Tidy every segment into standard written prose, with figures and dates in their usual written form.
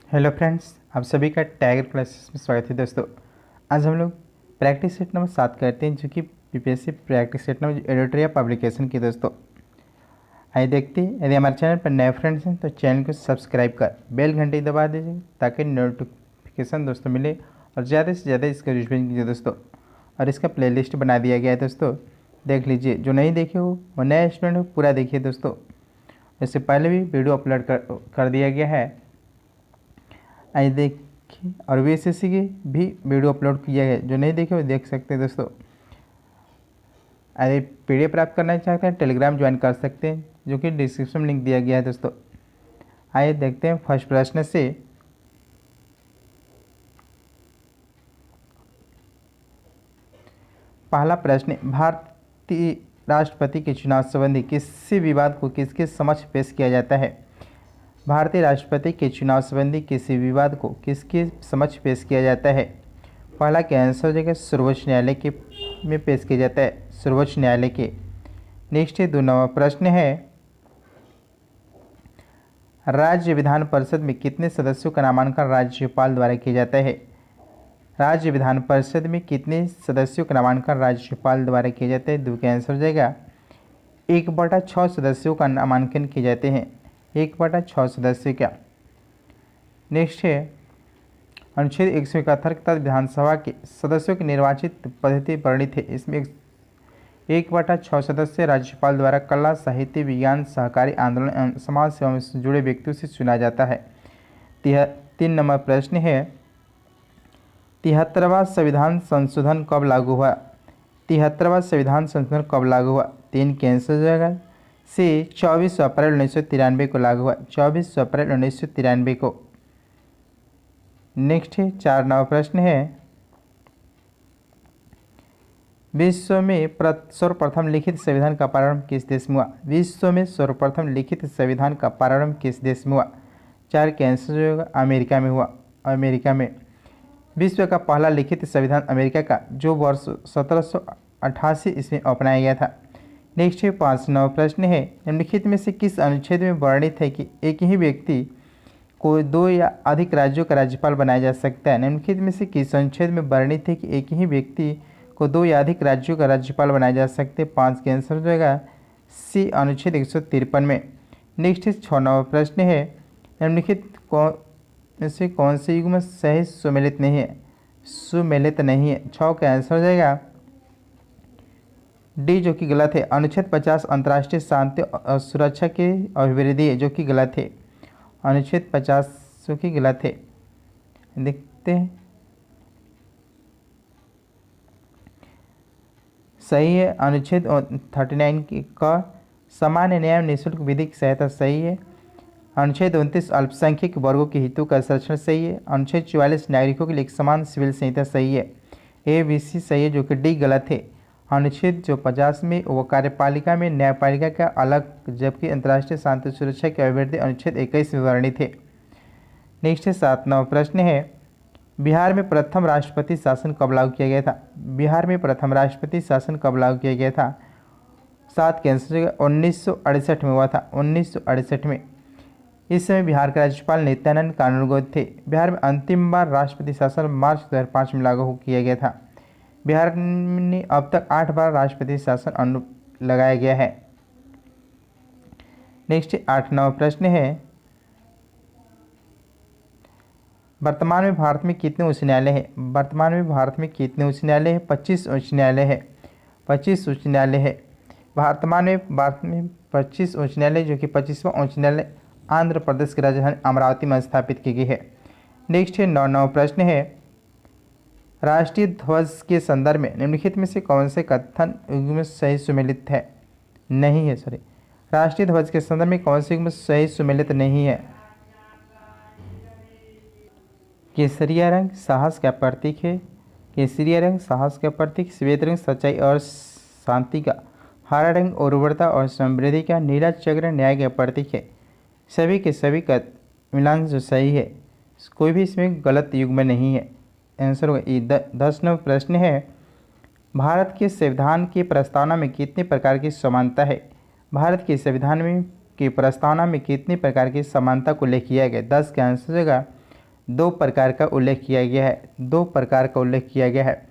Hello friends, आप सभी का टाइगर क्लासेस में स्वागत है। दोस्तों, आज हम लोग प्रैक्टिस सेट नंबर 7 करते हैं, जो कि PPSC practice set number editorial publication की। दोस्तों, आइए देखते हैं। यदि हमारे चैनल पर नए फ्रेंड्स हैं तो चैनल को सब्सक्राइब कर बेल घंटी दबा दीजिए ताकि नोटिफिकेशन दोस्तों मिले और ज़्यादा से ज़्यादा इसका रिवीजन कीजिए दोस्तों। और इसका प्लेलिस्ट बना दिया गया है दोस्तों, देख लीजिए। जो नहीं देखे हो वो नए स्टूडेंट हो पूरा देखिए दोस्तों। इससे पहले भी वीडियो अपलोड कर दिया गया है, आइए देखिए। और वीएसएससी की भी वीडियो अपलोड किया है, जो नहीं देखे वो देख सकते हैं दोस्तों। आइए पीडीएफ प्राप्त करना चाहते हैं टेलीग्राम ज्वाइन कर सकते हैं, जो कि डिस्क्रिप्शन में लिंक दिया गया है दोस्तों। आइए देखते हैं फर्स्ट प्रश्न से। पहला प्रश्न, भारतीय राष्ट्रपति के चुनाव संबंधी किसी विवाद को किसके समक्ष पेश किया जाता है? भारतीय राष्ट्रपति के चुनाव संबंधी किसी विवाद को किसके समक्ष पेश किया जाता है? पहला के आंसर हो जाएगा सर्वोच्च न्यायालय के में पेश किया जाता है, सर्वोच्च न्यायालय के। नेक्स्ट 2 नंबर प्रश्न है, राज्य विधान परिषद में कितने सदस्यों का नामांकन राज्यपाल द्वारा किया जाता है? राज्य विधान परिषद में कितने सदस्यों का नामांकन राज्यपाल द्वारा किया जाता है? 2 का आंसर हो जाएगा 1/6 सदस्यों का नामांकन किए जाते हैं, 1/6 सदस्य क्या। नेक्स्ट है, अनुच्छेद 171 के तहत विधानसभा के सदस्यों की निर्वाचित पद्धति वर्णित है। इसमें 1/6 सदस्य राज्यपाल द्वारा कला, साहित्य, विज्ञान, सहकारी आंदोलन एवं समाज सेवा से जुड़े व्यक्तियों से चुना जाता है। 3 नंबर प्रश्न है, 73वां संविधान संशोधन कब लागू हुआ? 73वां संविधान संशोधन कब लागू हुआ? 3 के आंसर हो जाएगा से 24 अप्रैल 1993 को लागू हुआ, 24 अप्रैल 1993 को। नेक्स्ट है 4 नंबर प्रश्न है, विश्व में सर्वप्रथम लिखित संविधान का प्रारंभ किस देश में हुआ? विश्व में सर्वप्रथम लिखित संविधान का प्रारंभ किस देश में हुआ? 4 के आंसर जो होगा अमेरिका में हुआ, अमेरिका में। विश्व का पहला लिखित संविधान अमेरिका का, जो वर्ष 1788 इसमें अपनाया गया था। नेक्स्ट है 5 नंबर प्रश्न है, निम्नलिखित में से किस अनुच्छेद में वर्णित है कि एक ही व्यक्ति को 2 या अधिक राज्यों का राज्यपाल बनाया जा सकता है? निम्नलिखित में से किस अनुच्छेद में वर्णित है कि एक ही व्यक्ति को 2 या अधिक राज्यों का राज्यपाल बनाया जा सकते हैं? 5 के आंसर हो जाएगा सी, अनुच्छेद 153 में। नेक्स्ट है 6 नंबर प्रश्न है, निम्नलिखित में से कौन से युग्म सही सुमेलित नहीं है? सुमेलित नहीं है, 6 का आंसर हो जाएगा डी, जो कि गलत है। अनुच्छेद 50 अंतर्राष्ट्रीय शांति और सुरक्षा की अभिवृद्धि है, जो कि गलत है। अनुच्छेद 50 जो कि गलत है। देखते हैं, सही है अनुच्छेद 39 का सामान्य न्याय निःशुल्क विधिक सहायता सही है। अनुच्छेद 29 अल्पसंख्यक वर्गों के हितों का संरक्षण सही है। अनुच्छेद 44 नागरिकों के लिए एक समान सिविल संहिता सही है, ABC सही है, जो कि डी गलत है। अनुच्छेद जो 50 में वो कार्यपालिका में न्यायपालिका का अलग, जबकि अंतर्राष्ट्रीय शांति सुरक्षा की अभिवृद्धि अनुच्छेद 21 में वर्णित है। नेक्स्ट है 7 नंबर प्रश्न है, बिहार में प्रथम राष्ट्रपति शासन कब लागू किया गया था? बिहार में प्रथम राष्ट्रपति शासन कब लागू किया गया था? 7 के आंसर 1968 में हुआ था, 1968 में। इस समय बिहार के राज्यपाल नित्यानंद कानूनगो थे। बिहार में अंतिम बार राष्ट्रपति शासन मार्च 2005 में लागू किया गया था। बिहार में अब तक 8 बार राष्ट्रपति शासन लगाया गया है। नेक्स्ट 8 नंबर प्रश्न है, वर्तमान में भारत में कितने उच्च न्यायालय है? वर्तमान में भारत में कितने उच्च न्यायालय है? 25 उच्च न्यायालय है, 25 उच्च न्यायालय है। वर्तमान में भारत में 25 उच्च न्यायालय, जो कि 25वां उच्च न्यायालय आंध्र प्रदेश की राजधानी अमरावती में स्थापित की गई है। नेक्स्ट है 9 नंबर प्रश्न है, राष्ट्रीय ध्वज के संदर्भ में निम्नलिखित में से कौन से कथन युग्म सही सुमेलित है? नहीं है, सॉरी, राष्ट्रीय ध्वज के संदर्भ में कौन से युग्म सही सुमेलित नहीं है? केसरिया रंग साहस का प्रतीक है, केसरिया रंग साहस का प्रतीक। श्वेत रंग सच्चाई और शांति का, हरा रंग उर्वरता और समृद्धि का, नीला चक्र न्याय का प्रतीक है। सभी के सभी का मिलान जो सही है, कोई भी इसमें गलत युग्म नहीं है। आंसर होगा ई। 10 नंबर प्रश्न है, भारत के संविधान की प्रस्तावना में कितने प्रकार की समानता है? भारत के संविधान में की प्रस्तावना में कितने प्रकार की समानता को उल्लेख किया गया? 10 का आंसर होगा दो प्रकार का उल्लेख किया गया है। दो प्रकार का उल्लेख किया गया है।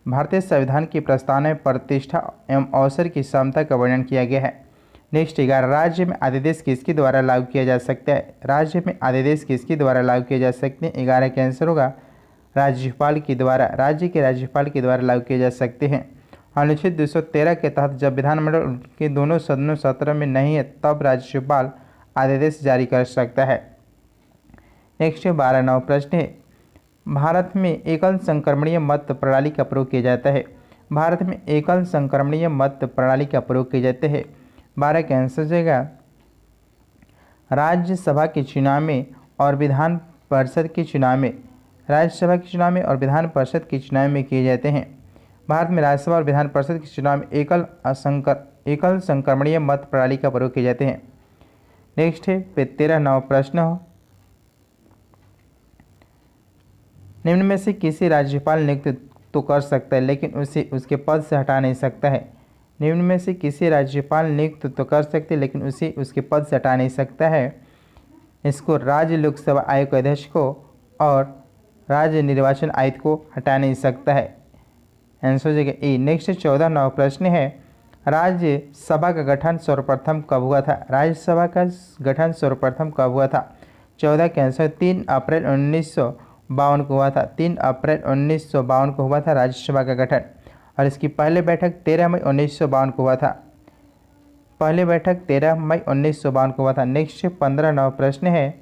भारतीय संविधान की प्रस्तावना में प्रतिष्ठा एवं अवसर की समता का वर्णन किया गया है। नेक्स्ट 11, राज्य में आदेश किसके द्वारा लागू किया जा सकता है? राज्य में आदेश किसके द्वारा लागू किए जा सकते हैं? 11 का आंसर होगा राज्यपाल के द्वारा। राज्य के राज्यपाल के द्वारा लागू किए जा सकते हैं। अनुच्छेद 213 के तहत जब विधानमंडल के दोनों सदनों सत्र में नहीं है तब राज्यपाल आदेश जारी कर सकता है। नेक्स्ट 12 प्रश्न है, भारत में एकल संक्रमणीय मत प्रणाली का प्रयोग किया जाता है। भारत में एकल संक्रमणीय मत प्रणाली का प्रयोग किया जाता है। 12 का आंसर हो जाएगा राज्यसभा के चुनाव में और विधान परिषद के चुनाव में। राज्यसभा के चुनाव में और विधान परिषद के चुनाव में किए जाते हैं। भारत में राज्यसभा और विधान परिषद के चुनाव में एकल संक्रमणीय मत प्रणाली का प्रयोग किए जाते हैं। नेक्स्ट है 13 प्रश्न हो, निम्न में से किसी राज्यपाल नियुक्त तो कर सकता है लेकिन उसे उसके पद से हटा नहीं सकता है। निम्न में से किसी राज्यपाल नियुक्त तो कर सकते हैं लेकिन उसे उसके पद से हटा नहीं सकता है। इसको राज्य लोकसेवा आयोग के अध्यक्ष को और राज्य निर्वाचन आयुक्त को हटा नहीं सकता है। आंसर हो जाएगा ए। नेक्स्ट 14 प्रश्न है, राज्यसभा का गठन सर्वप्रथम कब हुआ था? राज्यसभा का गठन सर्वप्रथम कब हुआ था? 14 का आंसर 3 अप्रैल 1952 को हुआ था। 3 अप्रैल 1952 को हुआ था राज्यसभा का गठन। और इसकी पहली बैठक 13 मई 1952 को हुआ था। पहली बैठक 13 मई 1952 को हुआ था। नेक्स्ट 15 प्रश्न है,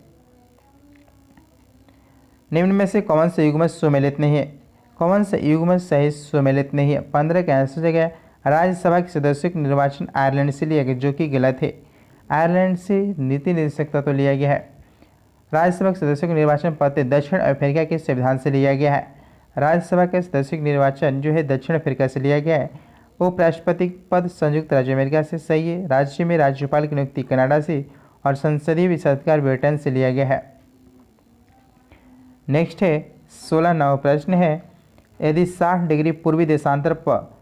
निम्न में से कौन सा युग्म सुमेलित नहीं है? कौन सा युग्म सही सुमेलित नहीं है? 15 का आंसर हो जाएगा राज्यसभा के सदस्यों का निर्वाचन आयरलैंड से लिया गया, जो कि गलत है। आयरलैंड से नीति निर्देशकता तो लिया गया है। राज्यसभा के सदस्यों का निर्वाचन पद दक्षिण अफ्रीका के संविधान से लिया गया है। राज्यसभा के सदस्यों का निर्वाचन जो है दक्षिण अफ्रीका से लिया गया है। उपराष्ट्रपति पद संयुक्त राज्य अमेरिका से सही है। राज्य में राज्यपाल की नियुक्ति कनाडा से और संसदीय विशेषाधिकार ब्रिटेन से लिया गया है। नेक्स्ट है 16 प्रश्न है, यदि 60 डिग्री पूर्वी देशांतर पर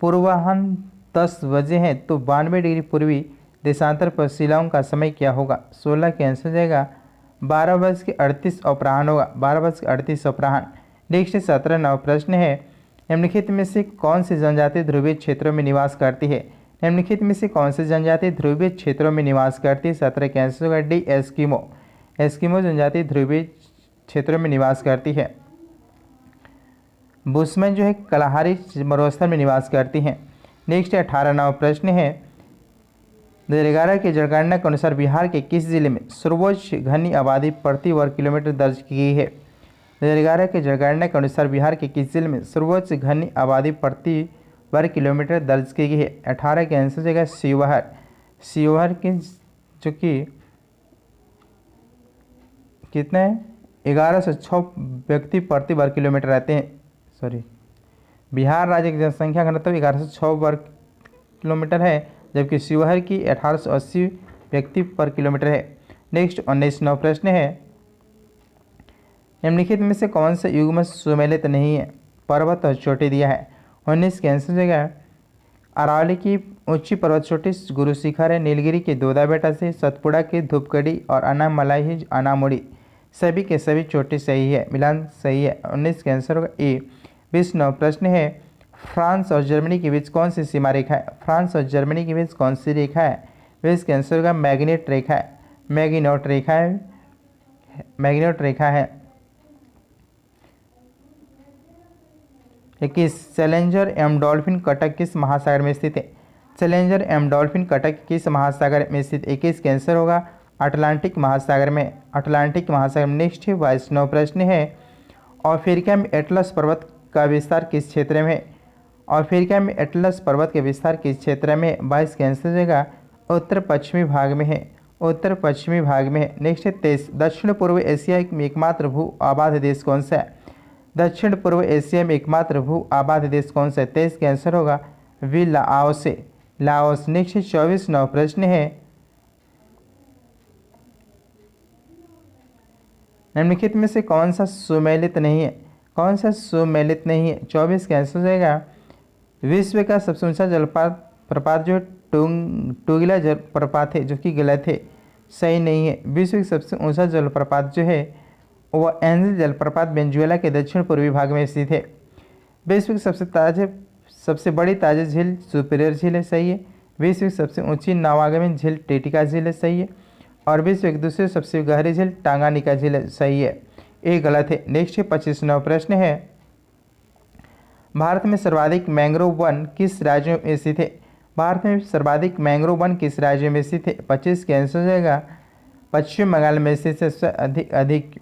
पूर्वाह्न 10 बजे हैं तो 92 डिग्री पूर्वी देशांतर पर शिलांग का समय क्या होगा? 16 के आंसर जाएगा 12:38 अपराह्न होगा। 12:38 अपराह्न। नेक्स्ट 17 प्रश्न है, निम्नलिखित में से कौन सी जनजाति ध्रुवीय क्षेत्रों में निवास करती है? निम्नलिखित में से कौन सी जनजाति ध्रुवीय क्षेत्रों में निवास करती है? 17 के आंसर होगा डी एस्किमो। एस्किमो जनजाति ध्रुवीय क्षेत्रों में निवास करती है। बुशमैन जो है कलाहारी मरुस्थल में निवास करती हैं। नेक्स्ट 18 प्रश्न है, 2011 की जनगणना के अनुसार बिहार के किस जिले में सर्वोच्च घनी आबादी प्रति वर्ग किलोमीटर दर्ज की गई है? 2011 की जनगणना के अनुसार बिहार के किस जिले में सर्वोच्च घनी आबादी प्रति वर्ग किलोमीटर दर्ज की गई है? 18 के आंसर जाएगा शिवहर। शिवहर की जो कि कितने 1106 व्यक्ति प्रति वर्ग किलोमीटर रहते हैं। बिहार राज्य की जनसंख्या घनत्व 1106 वर्ग किलोमीटर है, जबकि शिवहर की 1880 व्यक्ति पर किलोमीटर है। नेक्स्ट 19 प्रश्न है, निम्नलिखित में से कौन सा युग्म सुमेलित नहीं है? पर्वत और चोटी दिया है। 19 के आंसर जगह अरावली की ऊंची पर्वत चोटी गुरु शिखर है। नीलगिरी के दोदा बेटा से, सतपुड़ा की धूपगढ़ी और अनामलाई अनामुड़ी सभी के सभी चोटी सही है, मिलान सही है। 19 के आंसर होगा ए। 20 प्रश्न है, फ्रांस और जर्मनी के बीच कौन सी सीमा रेखा है? फ्रांस और जर्मनी के बीच कौन सी रेखा है? 20 के आंसर होगा मैग्नेट रेखा है। मैगिनोट रेखा है। मैग्नेट रेखा है। 21 चैलेंजर एवं डॉल्फिन कटक किस महासागर में स्थित है? चैलेंजर एवं डॉल्फिन कटक किस महासागर में स्थित? 21 के आंसर होगा अटलांटिक महासागर में। अटलांटिक महासागर में। नेक्स्ट 22 प्रश्न है, अफ्रीका में एटलस पर्वत का विस्तार किस क्षेत्र में है? अफ्रीका में एटलस पर्वत के विस्तार किस क्षेत्र में? 22 के आंसर देगा उत्तर पश्चिमी भाग में है। उत्तर पश्चिमी भाग में है। नेक्स्ट 23 दक्षिण पूर्व एशिया में एकमात्र भू आबाद देश कौन सा है? दक्षिण पूर्व एशिया में एकमात्र भू आबाद देश कौन सा है? 23 के आंसर होगा वी लाओस। लाओस। नेक्स्ट 24 प्रश्न है, निम्नलिखित में से कौन सा सुमेलित नहीं है? कौन सा सुमेलित नहीं है? 24 का आंसर हो जाएगा विश्व का सबसे ऊंचा जलप्रपात जो टूगिला जलप्रपात है, जो कि गलत है, सही नहीं है। विश्व का सबसे ऊंचा जलप्रपात जो है वह एंजल जलप्रपात वेनेजुएला के दक्षिण पूर्वी भाग में स्थित है। विश्व की सबसे बड़ी ताज़ा झील सुपीरियर झील है, सही है। विश्व की सबसे ऊंची नवागमन झील टिटिका झील है, सही है। और विश्व की दूसरी सबसे गहरी झील टांगानिका झील है, सही है। ये गलत है। नेक्स्ट 25वां प्रश्न है, भारत में सर्वाधिक मैंग्रोव वन किस राज्य में स्थित है? भारत में सर्वाधिक मैंग्रोव वन किस राज्य में स्थित है? 25 का आंसर हो जाएगा पश्चिम बंगाल में स्थित सबसे अधिक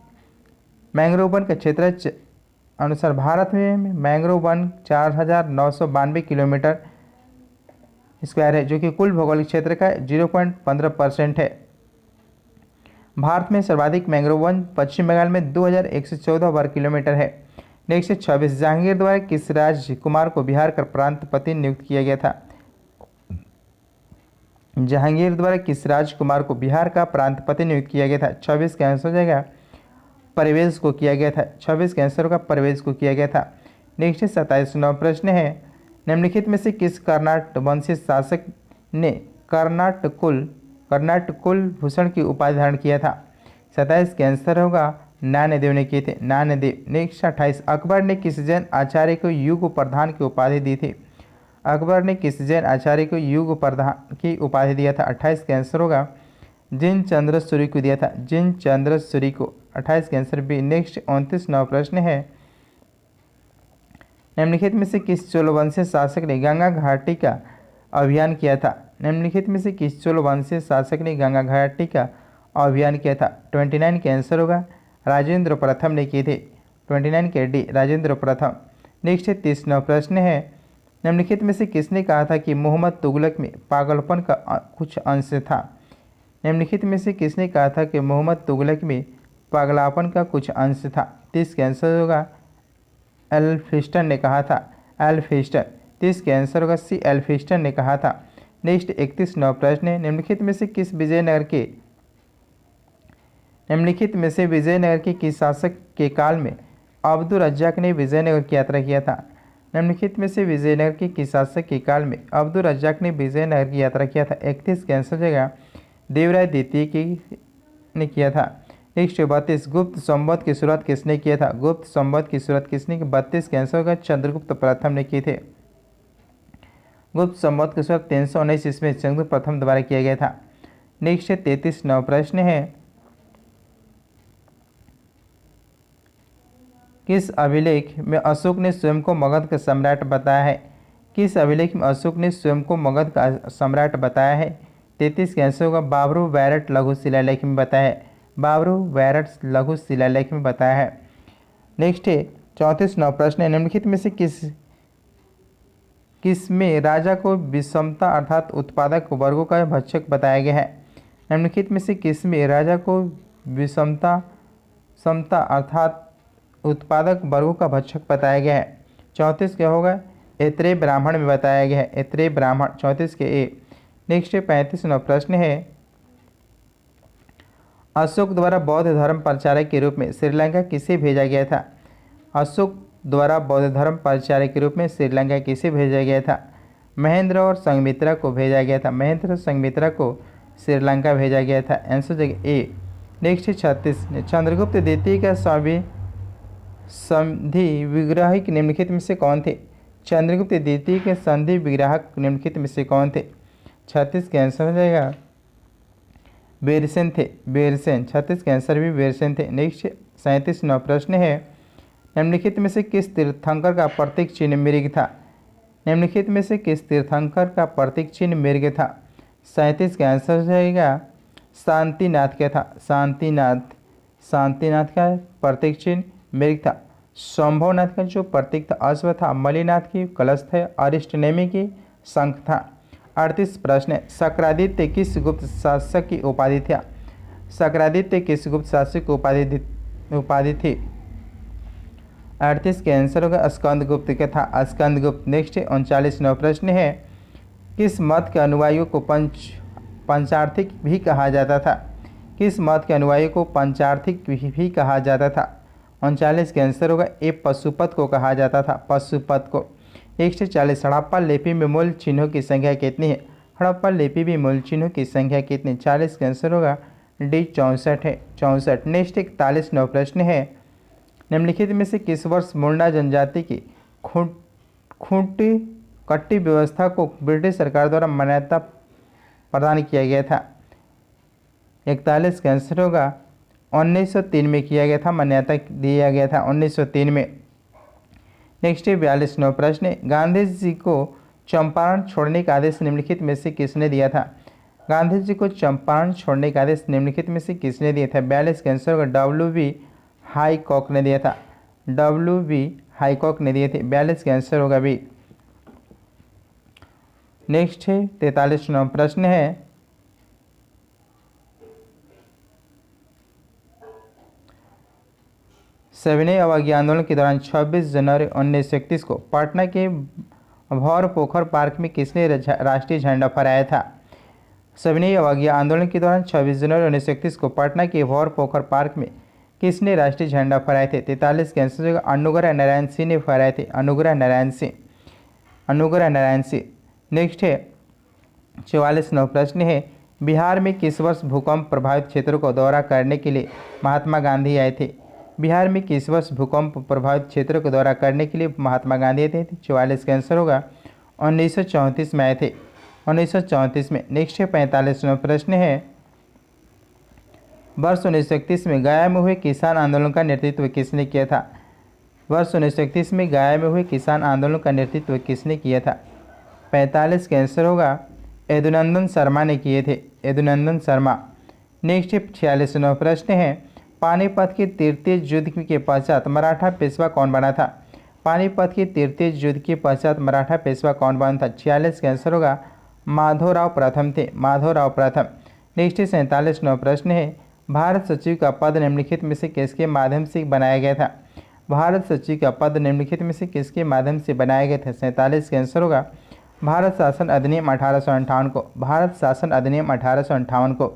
मैंग्रोव वन का क्षेत्र अनुसार भारत में मैंग्रोव वन 4,992 किलोमीटर स्क्वायर है, जो कि कुल भौगोलिक क्षेत्र का 0.15% है। भारत में सर्वाधिक मैंग्रोव वन पश्चिम बंगाल में 2,114 वर्ग किलोमीटर है। नेक्स्ट 26, जहांगीर द्वारा किस राजकुमार को बिहार का प्रांतपति नियुक्त किया गया था? जहांगीर द्वारा किस राजकुमार को बिहार का प्रांतपति नियुक्त किया गया था? 26 का आंसर हो जाएगा परवेज को किया गया था। 26 का आंसर होगा परवेज को किया गया था। नेक्स्ट 27वां प्रश्न है, निम्नलिखित में से किस कर्नाटक वंशी शासक ने कर्नाटकुल भूषण की उपाधि धारण किया था? 27 का आंसर होगा नान्यदेव ने किए थे, नान्यदेव। नेक्स्ट 28, अकबर ने किस जैन आचार्य को युग प्रधान की उपाधि दी थी? अकबर ने किस जैन आचार्य को युग प्रधान की उपाधि दिया था? 28 का आंसर होगा जिन चंद्र सूरी को दिया था, जिन चंद्र सूरी को। 28 का आंसर बी। नेक्स्ट 29वां प्रश्न है, निम्नलिखित में से किस चोलवंशीय शासक ने गंगा घाटी का अभियान किया था? निम्नलिखित में से किस चोलवंशीय शासक ने गंगा घाटी का अभियान किया था? 29 का आंसर होगा राजेंद्र प्रथम ने किए थे। 29 के डी राजेंद्र प्रथम। नेक्स्ट 30वां प्रश्न है, निम्नलिखित में से किसने कहा था कि मोहम्मद तुगलक में पागलपन का कुछ अंश था? निम्नलिखित में से किसने कहा था कि मोहम्मद तुगलक में पागलापन का कुछ अंश था? 30 का आंसर होगा एल्फिस्टन ने कहा था, एल्फिस्टन। 30 का आंसर होगा सी, एल्फिस्टन ने कहा था। नेक्स्ट 31वां प्रश्न है, निम्नलिखित में से विजयनगर के किस शासक के काल में अब्दुल रज्जाक ने विजयनगर की यात्रा किया था? निम्नलिखित में से विजयनगर के किस शासक के काल में अब्दुल रज्जाक ने विजयनगर की यात्रा किया था? 31 का आंसर हो जाएगा देवराय द्वितीय ने किया था। नेक्स्ट 32, गुप्त संवत की शुरुआत किसने किया था? गुप्त संवत की शुरुआत किसने की? 32 का आंसर होगा चंद्रगुप्त प्रथम ने किए थे। गुप्त संवत की शुरुआत 319 ईस्वी में चंद्रगुप्त प्रथम द्वारा किया गया था। नेक्स्ट 33वां प्रश्न है, किस अभिलेख में अशोक ने स्वयं को मगध का सम्राट बताया है? किस अभिलेख में अशोक ने स्वयं को मगध का सम्राट बताया है? 33 का आंसर होगा बाबरू वैरट लघु शिलालेख में बताया है, बाबरू वैरट लघु शिलालेख में बताया है। नेक्स्ट 34वां प्रश्न है, निम्नलिखित में से किस में राजा को विषमता अर्थात उत्पादक वर्गों का भक्षक बताया गया है? निम्नलिखित में से किस में राजा को समता अर्थात उत्पादक वर्गों का भक्षक बताया गया है? 34 क्या होगा ऐत्रेय ब्राह्मण में बताया गया है, ऐत्रेय ब्राह्मण। 34 के ए। नेक्स्ट 35वां प्रश्न है, अशोक द्वारा बौद्ध धर्म प्रचारक के रूप में श्रीलंका किसे भेजा गया था? अशोक द्वारा बौद्ध धर्म प्रचारक के रूप में श्रीलंका किसे भेजा गया था? महेंद्र और संघमित्रा को भेजा गया था, महेंद्र और संघमित्रा को श्रीलंका भेजा गया था। आंसर जगह ए। नेक्स्ट 36, चंद्रगुप्त द्वितीय का संधि विग्राहक निम्नलिखित में से कौन थे? चंद्रगुप्त द्वितीय के संधि विग्राहक निम्नलिखित में से कौन थे? 36 का आंसर हो जाएगा बेरसेन थे, बेरसेन। 36 का आंसर भी बेरसेन थे। नेक्स्ट 37वां प्रश्न है, निम्नलिखित में से किस तीर्थंकर का प्रतीक चिन्ह मृग था? निम्नलिखित में से किस तीर्थंकर का प्रतीक चिन्ह मृग था? 37 का आंसर हो जाएगा शांतिनाथ का था, शांतिनाथ। शांतिनाथ का प्रतीक चिन्ह मृग था। संभवनाथ का जो प्रतीक था अश्व था, मलिनाथ की कलश थे, अरिष्टनेमी की शंख था। 38 प्रश्न, शक्रादित्य किस गुप्त शासक की उपाधि था? शक्रादित्य किस गुप्त शासक की उपाधि थी? 38 के आंसर होगा स्कंदगुप्त का था, स्कंदगुप्त। नेक्स्ट 39वां प्रश्न है, किस मत के अनुयायियों को पंचार्थिक भी कहा जाता था? किस मत के अनुयायियों को पंचार्थिक भी कहा जाता था? 39 के आंसर होगा ए पशुपत को कहा जाता था, पशुपत को। 140, हड़प्पा लिपि में मूल चिन्हों की संख्या कितनी है? हड़प्पा लिपि में मूल चिन्हों की संख्या कितनी? 40 का आंसर होगा डी 64 है 64। नेक्स्ट 41वां प्रश्न है, निम्नलिखित में से किस वर्ष मुंडा जनजाति की खूंटी कट्टी व्यवस्था को ब्रिटिश सरकार द्वारा मान्यता प्रदान किया गया था? 41 का आंसर होगा 1903 में किया गया था, मान्यता दिया गया था 1903 में। नेक्स्ट 42वां प्रश्न है, गांधी जी को चंपारण छोड़ने का आदेश निम्नलिखित में से किसने दिया था? गांधी जी को चंपारण छोड़ने का आदेश निम्नलिखित में से किसने दिया था? 42 का आंसर होगा W.B. हाईकॉक ने दिया था, W.B. हाईकॉक ने दिए थे। 42 का आंसर होगा बी। नेक्स्ट है 43वां प्रश्न है, सविनय अवज्ञा आंदोलन के दौरान 26 जनवरी 1931 को पटना के भौर पोखर पार्क में किसने राष्ट्रीय झंडा फहराया था? सविनय अवज्ञा आंदोलन के दौरान 26 जनवरी 1931 को पटना के भौर पोखर पार्क में किसने राष्ट्रीय झंडा फहराए थे? 43 के आंसर होगा अनुग्रह नारायण सिंह ने फहराए थे, अनुग्रह नारायण सिंह, अनुग्रह नारायण सिंह। नेक्स्ट है 44वां प्रश्न है, बिहार में किस वर्ष भूकंप प्रभावित क्षेत्रों को दौरा करने के लिए महात्मा गांधी आए थे? बिहार में किस वर्ष भूकंप प्रभावित क्षेत्रों को दौरा करने के लिए महात्मा गांधी आए थे? 44 का आंसर होगा 1934 में आए थे, 1934 में। नेक्स्ट है 45वां प्रश्न है, वर्ष 1931 में गया में हुए किसान आंदोलन का नेतृत्व किसने किया था? वर्ष 1931 में गया में हुए किसान आंदोलन का नेतृत्व किसने किया था? 45 का आंसर होगा यदुनंदन शर्मा ने किए थे, यदुनंदन शर्मा। नेक्स्ट 46वां प्रश्न है, पानीपत के तृतीय युद्ध के पश्चात मराठा पेशवा कौन बना था? पानीपत के तृतीय युद्ध के पश्चात मराठा पेशवा कौन बना था? 46 का आंसर होगा माधवराव प्रथम थे, माधवराव प्रथम। नेक्स्ट 47वां प्रश्न है, भारत सचिव का पद निम्नलिखित में से किसके माध्यम से बनाया गया था? भारत सचिव का पद निम्नलिखित में से किसके माध्यम से बनाया गया था? 47 का आंसर होगा भारत शासन अधिनियम 1858 को, भारत शासन अधिनियम 1858 को।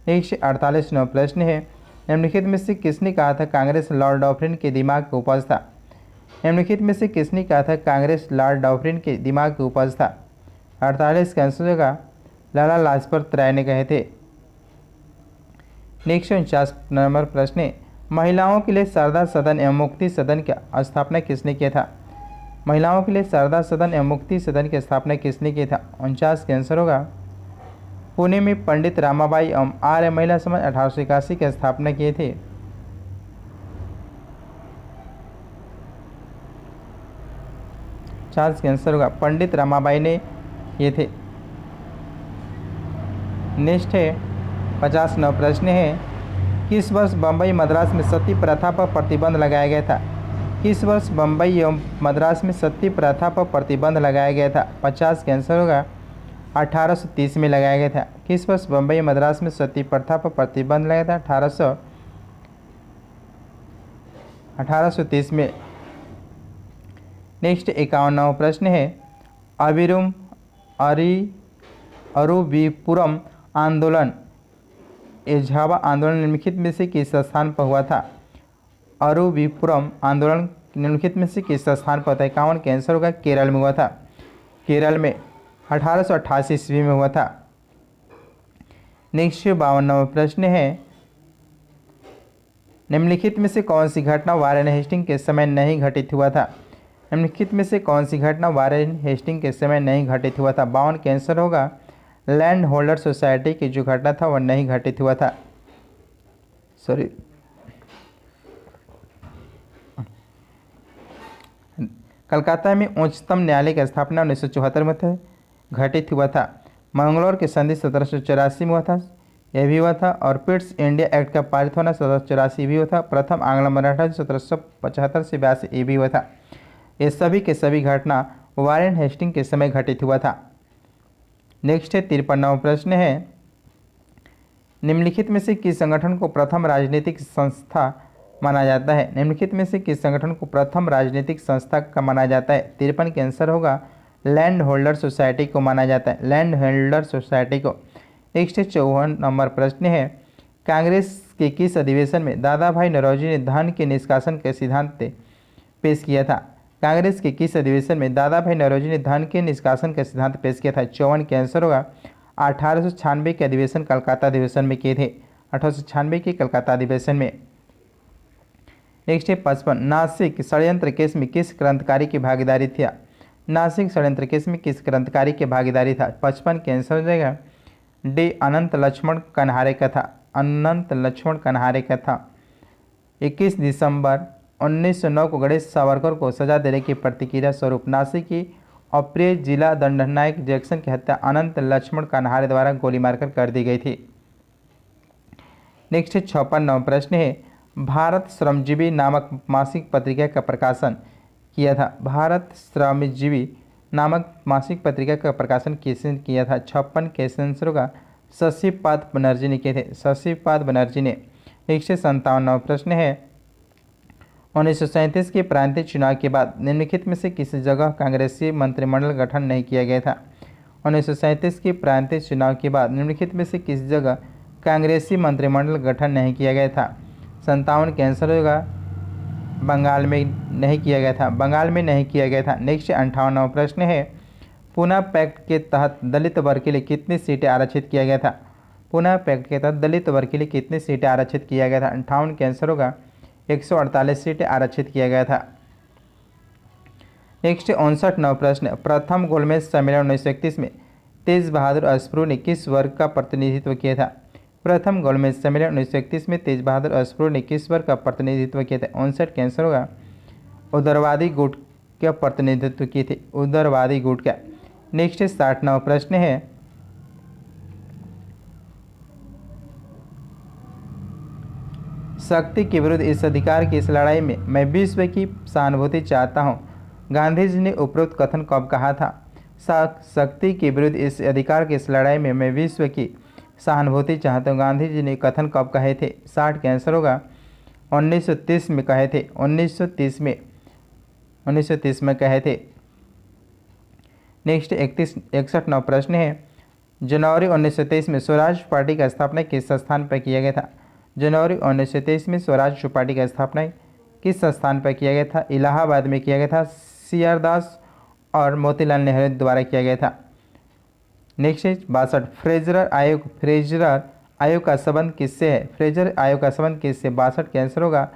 नेक्स्ट 48वां प्रश्न है, निम्नलिखित में से किसने कहा था कांग्रेस लॉर्ड डॉफरिन के दिमाग का उपज था? निम्नलिखित में से किसने कहा था कांग्रेस लॉर्ड डॉफरिन के दिमाग का उपज था? 48 का आंसर होगा लाला लाजपत राय ने कहे थे। नेक्स्ट 49 नंबर प्रश्न है, महिलाओं के लिए शारदा सदन एवं मुक्ति सदन की स्थापना किसने किया था? महिलाओं के लिए शारदा सदन एवं मुक्ति सदन की स्थापना किसने की था? 49 का आंसर होगा पुणे में पंडित रामाबाई एवं आर्य महिला समाज 1881 की स्थापना किए थे। चार्ल्स का आंसर होगा पंडित रामाबाई ने ये थे। नेक्स्ट है 50वां प्रश्न है, किस वर्ष बम्बई मद्रास में सती प्रथा पर प्रतिबंध लगाया गया था? किस वर्ष बम्बई एवं मद्रास में सती प्रथा पर प्रतिबंध लगाया गया था? 50 का आंसर होगा 1830 में लगाया गया था। किस वर्ष बम्बई मद्रास में सती प्रथा पर प्रतिबंध लगाया था? 1830 में। नेक्स्ट 51वां प्रश्न है, अरुविपुरम आंदोलन एझावा आंदोलन निम्नलिखित में से किस स्थान पर हुआ था? अरुविपुरम आंदोलन निम्नलिखित में से किस स्थान पर था? 51 का आंसर होगा केरल में हुआ था, केरल में 1888 ईस्वी में हुआ था। नेक्स्ट 52वां प्रश्न है, निम्नलिखित में से कौन सी घटना वारेन हेस्टिंग के समय नहीं घटित हुआ था? निम्नलिखित में से कौन सी घटना वारेन हेस्टिंग के समय नहीं घटित हुआ था? 52 का आंसर होगा लैंड होल्डर सोसाइटी की जो घटना था वह नहीं घटित हुआ था। सॉरी, कलकत्ता में उच्चतम न्यायालय की स्थापना 1974 में घटित हुआ था। मंगलौर की संधि 1784 में हुआ था, यह भी हुआ था। और पिट्स इंडिया एक्ट का पारित होना 1784 भी हुआ था। प्रथम आंग्ल मराठा 1775 से 82 ये भी हुआ था। ये सभी के सभी घटना वारेन हेस्टिंग के समय घटित हुआ था। नेक्स्ट है 53वां प्रश्न है, निम्नलिखित में से किस संगठन को प्रथम राजनीतिक संस्था माना जाता है? निम्नलिखित में से किस संगठन को प्रथम राजनीतिक संस्था का माना जाता है? 53 का आंसर होगा लैंड होल्डर सोसाइटी को माना जाता है, लैंड होल्डर सोसाइटी को। नेक्स्ट 54 नंबर प्रश्न है, कांग्रेस के किस अधिवेशन में दादा भाई नौरोजी ने धन के निष्कासन के सिद्धांत पेश किया था? कांग्रेस के किस अधिवेशन में दादा भाई नौरोजी ने धन के निष्कासन का सिद्धांत पेश किया था? 54 का आंसर होगा 1896 के अधिवेशन कलकत्ता अधिवेशन में किए थे, 1896 के कलकत्ता अधिवेशन में। नेक्स्ट है 55, नासिक षड्यंत्र केस में किस क्रांतिकारी की भागीदारी थी? नासिक षड्यंत्र केस में किस क्रांतिकारी की भागीदारी था? 55 के आंसर हो जाएगा डी, अनंत लक्ष्मण कन्हारे का था। अनंत लक्ष्मण कन्हारे का था। 21 दिसंबर 1909 को गणेश सावरकर को सजा देने की प्रतिक्रिया स्वरूप नासिक की अप्रिय जिला दंडनायक जैक्सन की हत्या अनंत लक्ष्मण कन्हारे द्वारा गोली मारकर कर दी गई थी। नेक्स्ट 56वां प्रश्न है, भारत श्रमजीवी नामक मासिक पत्रिका का प्रकाशन किया था? भारत श्रमजीवी नामक मासिक पत्रिका का प्रकाशन किसने किया था? 56 के आंसर होगा शशिपाद बनर्जी ने किए थे। शशिपाद बनर्जी ने। नेक्स्ट 57वां प्रश्न है, 1937 के प्रांतीय चुनाव के बाद निम्नलिखित में से किसी जगह कांग्रेसी मंत्रिमंडल गठन नहीं किया गया था? 1937 के प्रांतीय चुनाव के बाद निम्नलिखित में से किसी जगह कांग्रेसी मंत्रिमंडल गठन नहीं किया गया था? 57 के आंसर होगा बंगाल में नहीं किया गया था। बंगाल में नहीं किया गया था। नेक्स्ट 58वां प्रश्न है, पूना पैक्ट के तहत दलित वर्ग के लिए कितनी सीटें आरक्षित किया गया था? पूना पैक्ट के तहत दलित वर्ग के लिए कितनी सीटें आरक्षित किया गया था? 58 के आंसर होगा 148 सीटें आरक्षित किया गया था। नेक्स्ट 59वां प्रश्न, प्रथम गोलमेज सम्मेलन 1931 में तेज बहादुर अस्प्रू ने किस वर्ग का प्रतिनिधित्व किया था? प्रथम गोलमेज सम्मेलन 1931 में तेज बहादुर अस्प्रू ने किस वर्ग का प्रतिनिधित्व किया था? 59 के आंसर होगा उदारवादी गुट का प्रतिनिधित्व किए थे। उदारवादी गुट का। नेक्स्ट 60वां प्रश्न है, शक्ति के विरुद्ध इस अधिकार की इस लड़ाई में मैं विश्व की सहानुभूति चाहता हूं, गांधी जी ने उपरोक्त कथन कब कहा था? शक्ति के विरुद्ध इस अधिकार की इस लड़ाई में मैं विश्व की सहानुभूति चाहता हूं, गांधी जी ने कथन कब कहे थे? 60 का आंसर होगा 1930 में कहे थे। 1930 में कहे थे। नेक्स्ट 61वां प्रश्न है, जनवरी 1923 में स्वराज पार्टी का स्थापना किस स्थान पर किया गया था? जनवरी 1923 में स्वराज पार्टी का स्थापना किस स्थान पर किया गया था? इलाहाबाद में किया गया था। सी.आर. दास और मोतीलाल नेहरू द्वारा किया गया था। नेक्स्ट 62, फ्रेजर आयोग का संबंध किससे है? फ्रेजर आयोग का संबंध किससे? 62 के आंसर होगा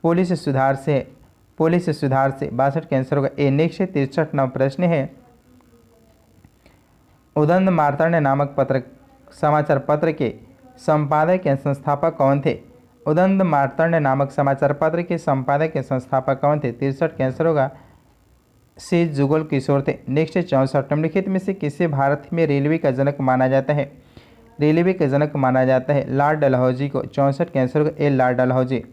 पुलिस सुधार से। पुलिस सुधार से। 62 के आंसर होगा ए। नेक्स्ट 63वां प्रश्न है, उदंड मार्तंड नामक समाचार पत्र के संपादक या संस्थापक कौन थे? उदंड मार्तंड नामक समाचार पत्र के संपादक या संस्थापक कौन थे? 63 के आंसर होगा सी. जुगल किशोर थे। नेक्स्ट 64, निम्नलिखित में से किसे भारत में रेलवे का जनक माना जाता है? रेलवे का जनक माना जाता है लॉर्ड डलहौजी को। 64 के आंसर होगा ए. लॉर्ड डलहौजी।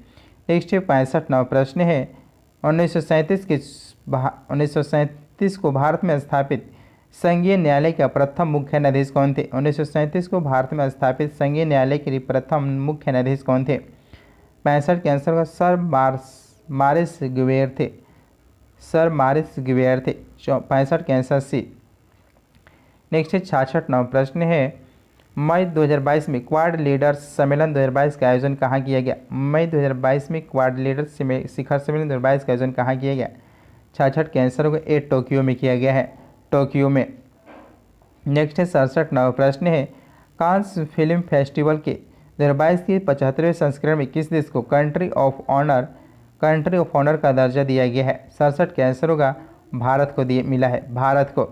नेक्स्ट 65वां प्रश्न है, 1937 को भारत में स्थापित संघीय न्यायालय का प्रथम मुख्य न्यायाधीश कौन थे? 1937 को भारत में स्थापित संघीय न्यायालय के लिए प्रथम मुख्य न्यायाधीश कौन थे? 65 के आंसर का सर मारिस ग्वेयर थे। सर मारिस ग्वेयर थे। 65 के आंसर सी। नेक्स्ट 66वां प्रश्न है, मई 2022 में क्वाड लीडर्स सम्मेलन 2022 का आयोजन कहाँ किया गया? मई 2022 में क्वाड लीडर्स शिखर सम्मेलन 2022 का आयोजन कहाँ किया गया? 66 के आंसर होगा ए. टोक्यो में किया गया है। टोक्यो में। नेक्स्ट 67वां प्रश्न है, कांस फिल्म फेस्टिवल के 2022 के 75वें संस्करण में किस देश को कंट्री ऑफ ऑनर का दर्जा दिया गया है? 67 के आंसर होगा भारत को मिला है। भारत को।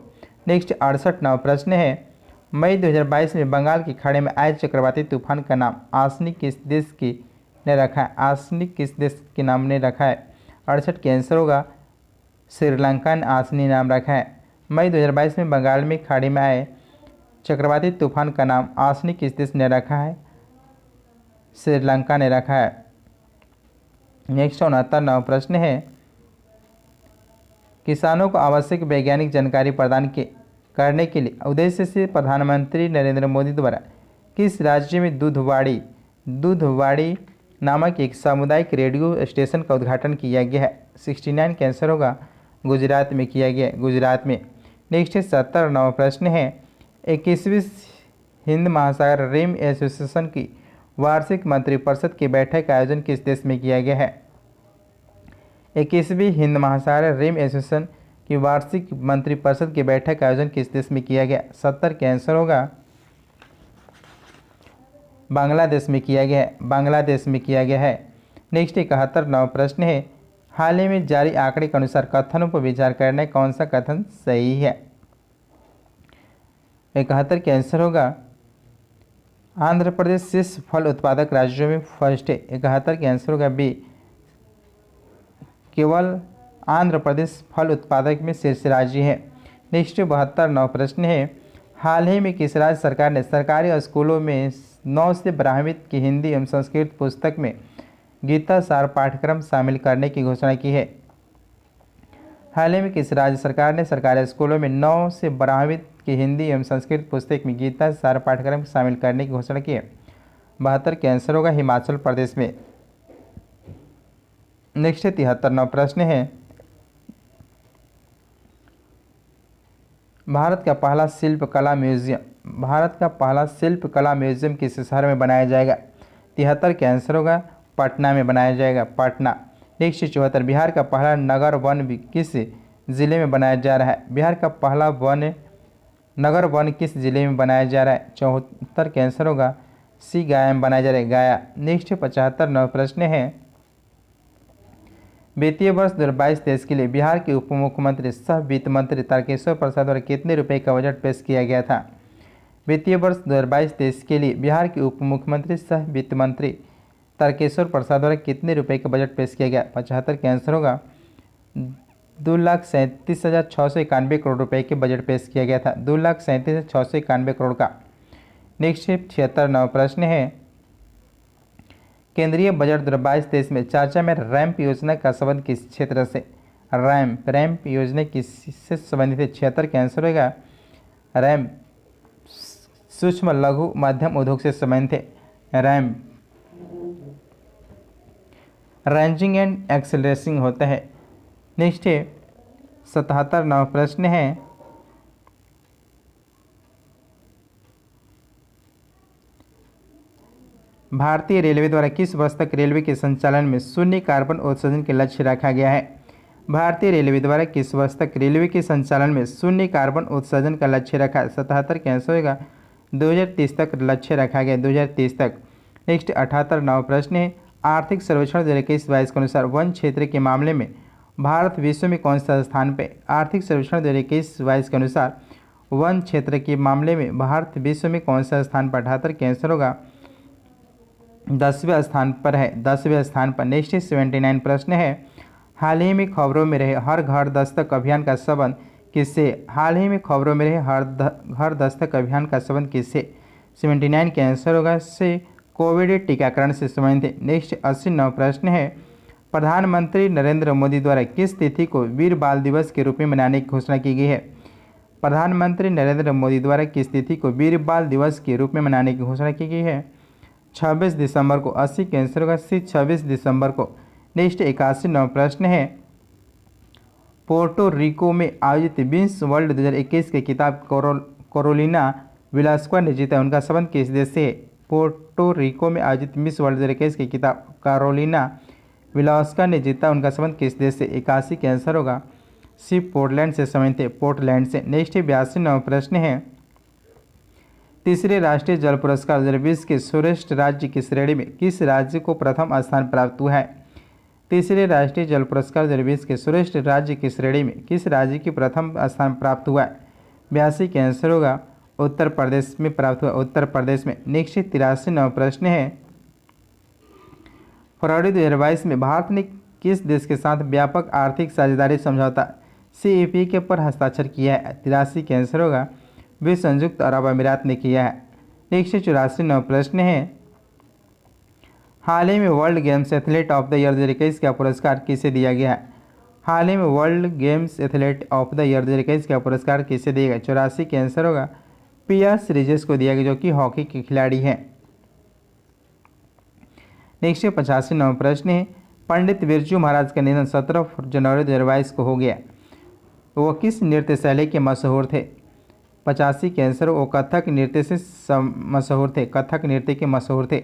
नेक्स्ट 68वां प्रश्न है, मई 2022 में बंगाल की खाड़ी में आए चक्रवाती तूफान का नाम आसनी किस देश ने रखा है? आसनी किस देश के नाम ने रखा है? 68 के आंसर होगा श्रीलंका ने आसनी नाम रखा है। मई 2022 में बंगाल में खाड़ी में आए चक्रवाती तूफान का नाम आसनी किस देश ने रखा है? श्रीलंका ने रखा है। नेक्स्ट 69वां प्रश्न है, किसानों को आवश्यक वैज्ञानिक जानकारी प्रदान करने के लिए उद्देश्य से प्रधानमंत्री नरेंद्र मोदी द्वारा किस राज्य में दूधवाड़ी नामक एक सामुदायिक रेडियो स्टेशन का उद्घाटन किया गया है? 69 का आंसर होगा गुजरात में किया गया। गुजरात में। नेक्स्ट 70वां प्रश्न है, 21वीं हिंद महासागर रिम एसोसिएशन की वार्षिक मंत्रिपरिषद की बैठक का आयोजन किस देश में किया गया है? 21वीं हिंद महासागर रिम एसोसिएशन की वार्षिक मंत्रिपरिषद की बैठक का आयोजन किस देश में किया गया? 70 का आंसर होगा बांग्लादेश में किया गया है, बांग्लादेश में किया गया है। नेक्स्ट 71वां प्रश्न है, हाल ही में जारी आंकड़े के अनुसार कथनों पर विचार करने कौन सा कथन सही है। 71 का आंसर होगा आंध्र प्रदेश शीर्ष फल उत्पादक राज्यों में फर्स्ट है। 71 का आंसर होगा बी, केवल आंध्र प्रदेश फल उत्पादक में शीर्ष राज्य है। नेक्स्ट 72वां प्रश्न है, हाल ही में किस राज्य सरकार ने सरकारी स्कूलों में 9 से 12वीं की हिंदी एवं संस्कृत पुस्तक में गीता सार पाठ्यक्रम शामिल करने की घोषणा की है। हाल ही में किस राज्य सरकार ने सरकारी स्कूलों में 9 से 12वीं की हिंदी एवं संस्कृत पुस्तक में गीता सार पाठ्यक्रम शामिल करने की घोषणा की है। 72 का आंसर होगा हिमाचल प्रदेश में। नेक्स्ट 73वां प्रश्न है, भारत का पहला शिल्पकला म्यूजियम किस शहर में बनाया जाएगा। 73 का आंसर होगा पटना में बनाया जाएगा, पटना। नेक्स्ट 74, बिहार का पहला नगर वन किस जिले में बनाया जा रहा है। बिहार का पहला नगर वन किस जिले में बनाया जा रहा है। 74 का आंसर होगा सी, गया में बनाया जा रहा है, गया। नेक्स्ट 75वां प्रश्न है, वित्तीय वर्ष 2022-23 के लिए बिहार के उप मुख्यमंत्री सह वित्त मंत्री तारकेश्वर प्रसाद द्वारा कितने रुपए का बजट पेश किया गया था। वित्तीय वर्ष 2022-23 के लिए बिहार के उप मुख्यमंत्री सह वित्त मंत्री तारकेश्वर प्रसाद द्वारा कितने रुपए का बजट पेश किया गया। 75 का आंसर होगा 2,37,691 करोड़ रुपए के बजट पेश किया गया था, 2,37,691 करोड़ का। नेक्स्ट 76वां प्रश्न है, केंद्रीय बजट 2022-23 में चर्चा में रैंप योजना का संबंध किस क्षेत्र से। रैंप योजना किससे संबंधित है। 76 का आंसर होगा रैंप सूक्ष्म लघु मध्यम उद्योग से संबंधित है। रैंप रेंजिंग एंड एक्सेलरेसिंग होता है। नेक्स्ट 77वां प्रश्न है, भारतीय रेलवे द्वारा किस वर्ष तक रेलवे के संचालन में शून्य कार्बन उत्सर्जन के लक्ष्य रखा गया है। भारतीय रेलवे द्वारा किस वर्ष तक रेलवे के संचालन में शून्य कार्बन उत्सर्जन का लक्ष्य रखा। 77 का आंसर होगा 2030 तक लक्ष्य रखा गया, 2030 तक। नेक्स्ट 78वां प्रश्न है, आर्थिक सर्वेक्षण 2021-22 के अनुसार वन क्षेत्र के मामले में भारत विश्व में कौन सा स्थान पे। आर्थिक सर्वेक्षण 2021-22 के अनुसार वन क्षेत्र के मामले में भारत विश्व में कौन सा स्थान पर। 78 का आंसर होगा 10वें स्थान पर है, 10वें स्थान पर। नेक्स्ट 79 प्रश्न है, हाल ही में खबरों में रहे हर घर दस्तक अभियान का संबंध किससे। हाल ही में खबरों में रहे हर घर दस्तक अभियान का संबंध किससे। 79 का आंसर होगा से कोविड टीकाकरण से संबंधित है। नेक्स्ट 80वां प्रश्न है, प्रधानमंत्री नरेंद्र मोदी द्वारा किस तिथि को वीर बाल दिवस के रूप में मनाने की घोषणा की गई है। प्रधानमंत्री नरेंद्र मोदी द्वारा किस तिथि को वीर बाल दिवस के रूप में मनाने की घोषणा की गई है। 26 दिसंबर को। 80 का आंसर होगा सी, 26 दिसंबर को। नेक्स्ट 81वां प्रश्न है, पोर्टो रिको में आयोजित मिस वर्ल्ड 2021 की किताब कैरोलिना विलास्का ने जीता, उनका संबंध किस देश से है। पोर्टो रिको में आयोजित मिस वर्ल्ड 2021 की किताब कैरोलिना विलास्का ने जीता, उनका संबंध किस देश से। 81 का आंसर होगा सी, पोर्टलैंड से संबंधित है, पोर्टलैंड से। नेक्स्ट 82वां प्रश्न है, तीसरे राष्ट्रीय जल पुरस्कार 2020 के श्रेष्ठ राज्य की श्रेणी में किस राज्य को प्रथम स्थान प्राप्त हुआ है। तीसरे राष्ट्रीय जल पुरस्कार 2020 के श्रेष्ठ राज्य की श्रेणी में किस राज्य की प्रथम स्थान प्राप्त हुआ है। 82 का आंसर होगा उत्तर प्रदेश में प्राप्त हुआ, उत्तर प्रदेश में। नेक्स्ट 83वां प्रश्न है, फरवरी 2022 में भारत ने किस देश के साथ व्यापक आर्थिक साझेदारी समझौता CEP के पर हस्ताक्षर किया है। 83 का आंसर होगा वे संयुक्त अरब अमीरात ने किया है। नेक्स्ट 84वां प्रश्न है, हाल ही में world games athlete of the year 2021 का पुरस्कार किसे दिया गया है। हाल ही में world games athlete of the year 2021 का पुरस्कार किसे दिया गया। 84 का आंसर होगा पिया श्रीजेश को दिया गया, जो कि हॉकी के खिलाड़ी हैं। नेक्स्ट 85वां प्रश्न है, पंडित बिरजू महाराज का निधन 17 जनवरी 2022 को हो गया, वो किस नृत्य शैली के मशहूर थे। 85 के आंसर वो कथक नृत्य से मशहूर थे, कथक नृत्य के मशहूर थे।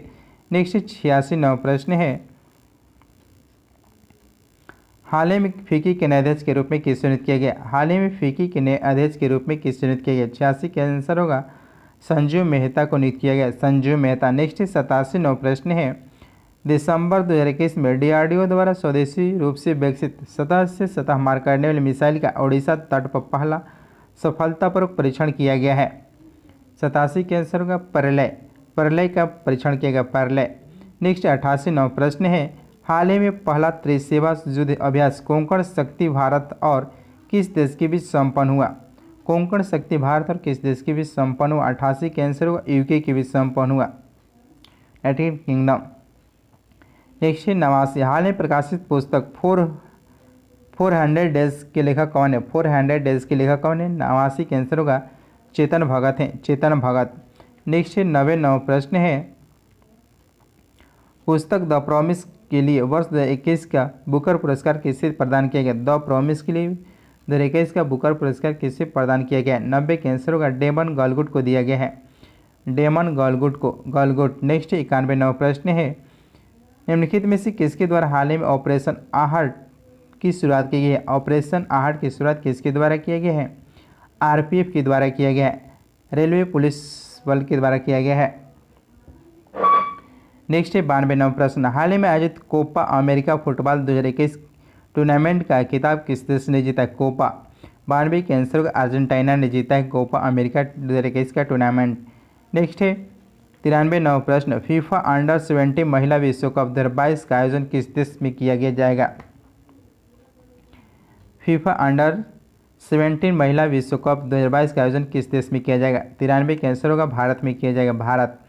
नेक्स्ट 86वां प्रश्न है, हाल ही में फीकी के नए अध्यक्ष के रूप में किस चुनित किया गया। हाल ही में फीकी के नए अध्यक्ष के रूप में किस चुनित किया गया। 86 का आंसर होगा संजीव मेहता को नियुक्त किया गया, संजीव मेहता। नेक्स्ट 87वां प्रश्न है, दिसंबर 2021 में DRDO द्वारा स्वदेशी रूप से विकसित सतह से सतह मार करने वाली मिसाइल का ओडिशा तट पर पहला सफलतापूर्वक परीक्षण किया गया है। 87 के आंसर का परलय का परीक्षण किया गया, परलय। नेक्स्ट 88वां प्रश्न है, हाल ही में पहला त्रिसेवा युद्ध अभ्यास कोंकण शक्ति भारत और किस देश के बीच संपन्न हुआ? कोंकण शक्ति भारत और किस देश के बीच संपन्न हुआ? 88 के आंसर होगा UK के बीच संपन्न हुआ, यूनाइटेड किंगडम। नेक्स्ट 89, हाल में प्रकाशित पुस्तक 400 डेज के लेखक कौन है? 400 डेज के लेखक कौन है? 89 के आंसर होगा चेतन भगत हैं, चेतन भगत। नेक्स्ट 99वां प्रश्न है, पुस्तक द प्रॉमिस के लिए वर्ष 2021 का बुकर पुरस्कार किसे प्रदान किया गया? द प्रॉमिस के लिए 2021 का बुकर पुरस्कार किसे प्रदान किया गया? 90 के आंसर होगा डेमन गॉलगुट को दिया गया है, डेमन गॉलगुट को, गॉलगुट। नेक्स्ट 91वां प्रश्न है, निम्नलिखित में से किसके द्वारा हाल ही में ऑपरेशन आहट की शुरुआत की गई है? ऑपरेशन आहट की शुरुआत किसके द्वारा किया गया है? RPF के द्वारा किया गया है, रेलवे पुलिस बल के द्वारा किया गया है। नेक्स्ट है 92वां प्रश्न, हाल ही में आयोजित कोपा अमेरिका फुटबॉल 2021 टूर्नामेंट का खिताब किस देश ने जीता? कोपा। 92 के आंसर होगा अर्जेंटीना ने जीता है कोपा अमेरिका 2021 का टूर्नामेंट। नेक्स्ट है 93वां प्रश्न, फीफा अंडर 17 महिला विश्व कप 2022 का आयोजन किस देश में किया गया जाएगा? फीफा अंडर 17 महिला विश्व कप 2022 का आयोजन किस देश में किया जाएगा? 93 के आंसर होगा भारत में किया जाएगा, भारत।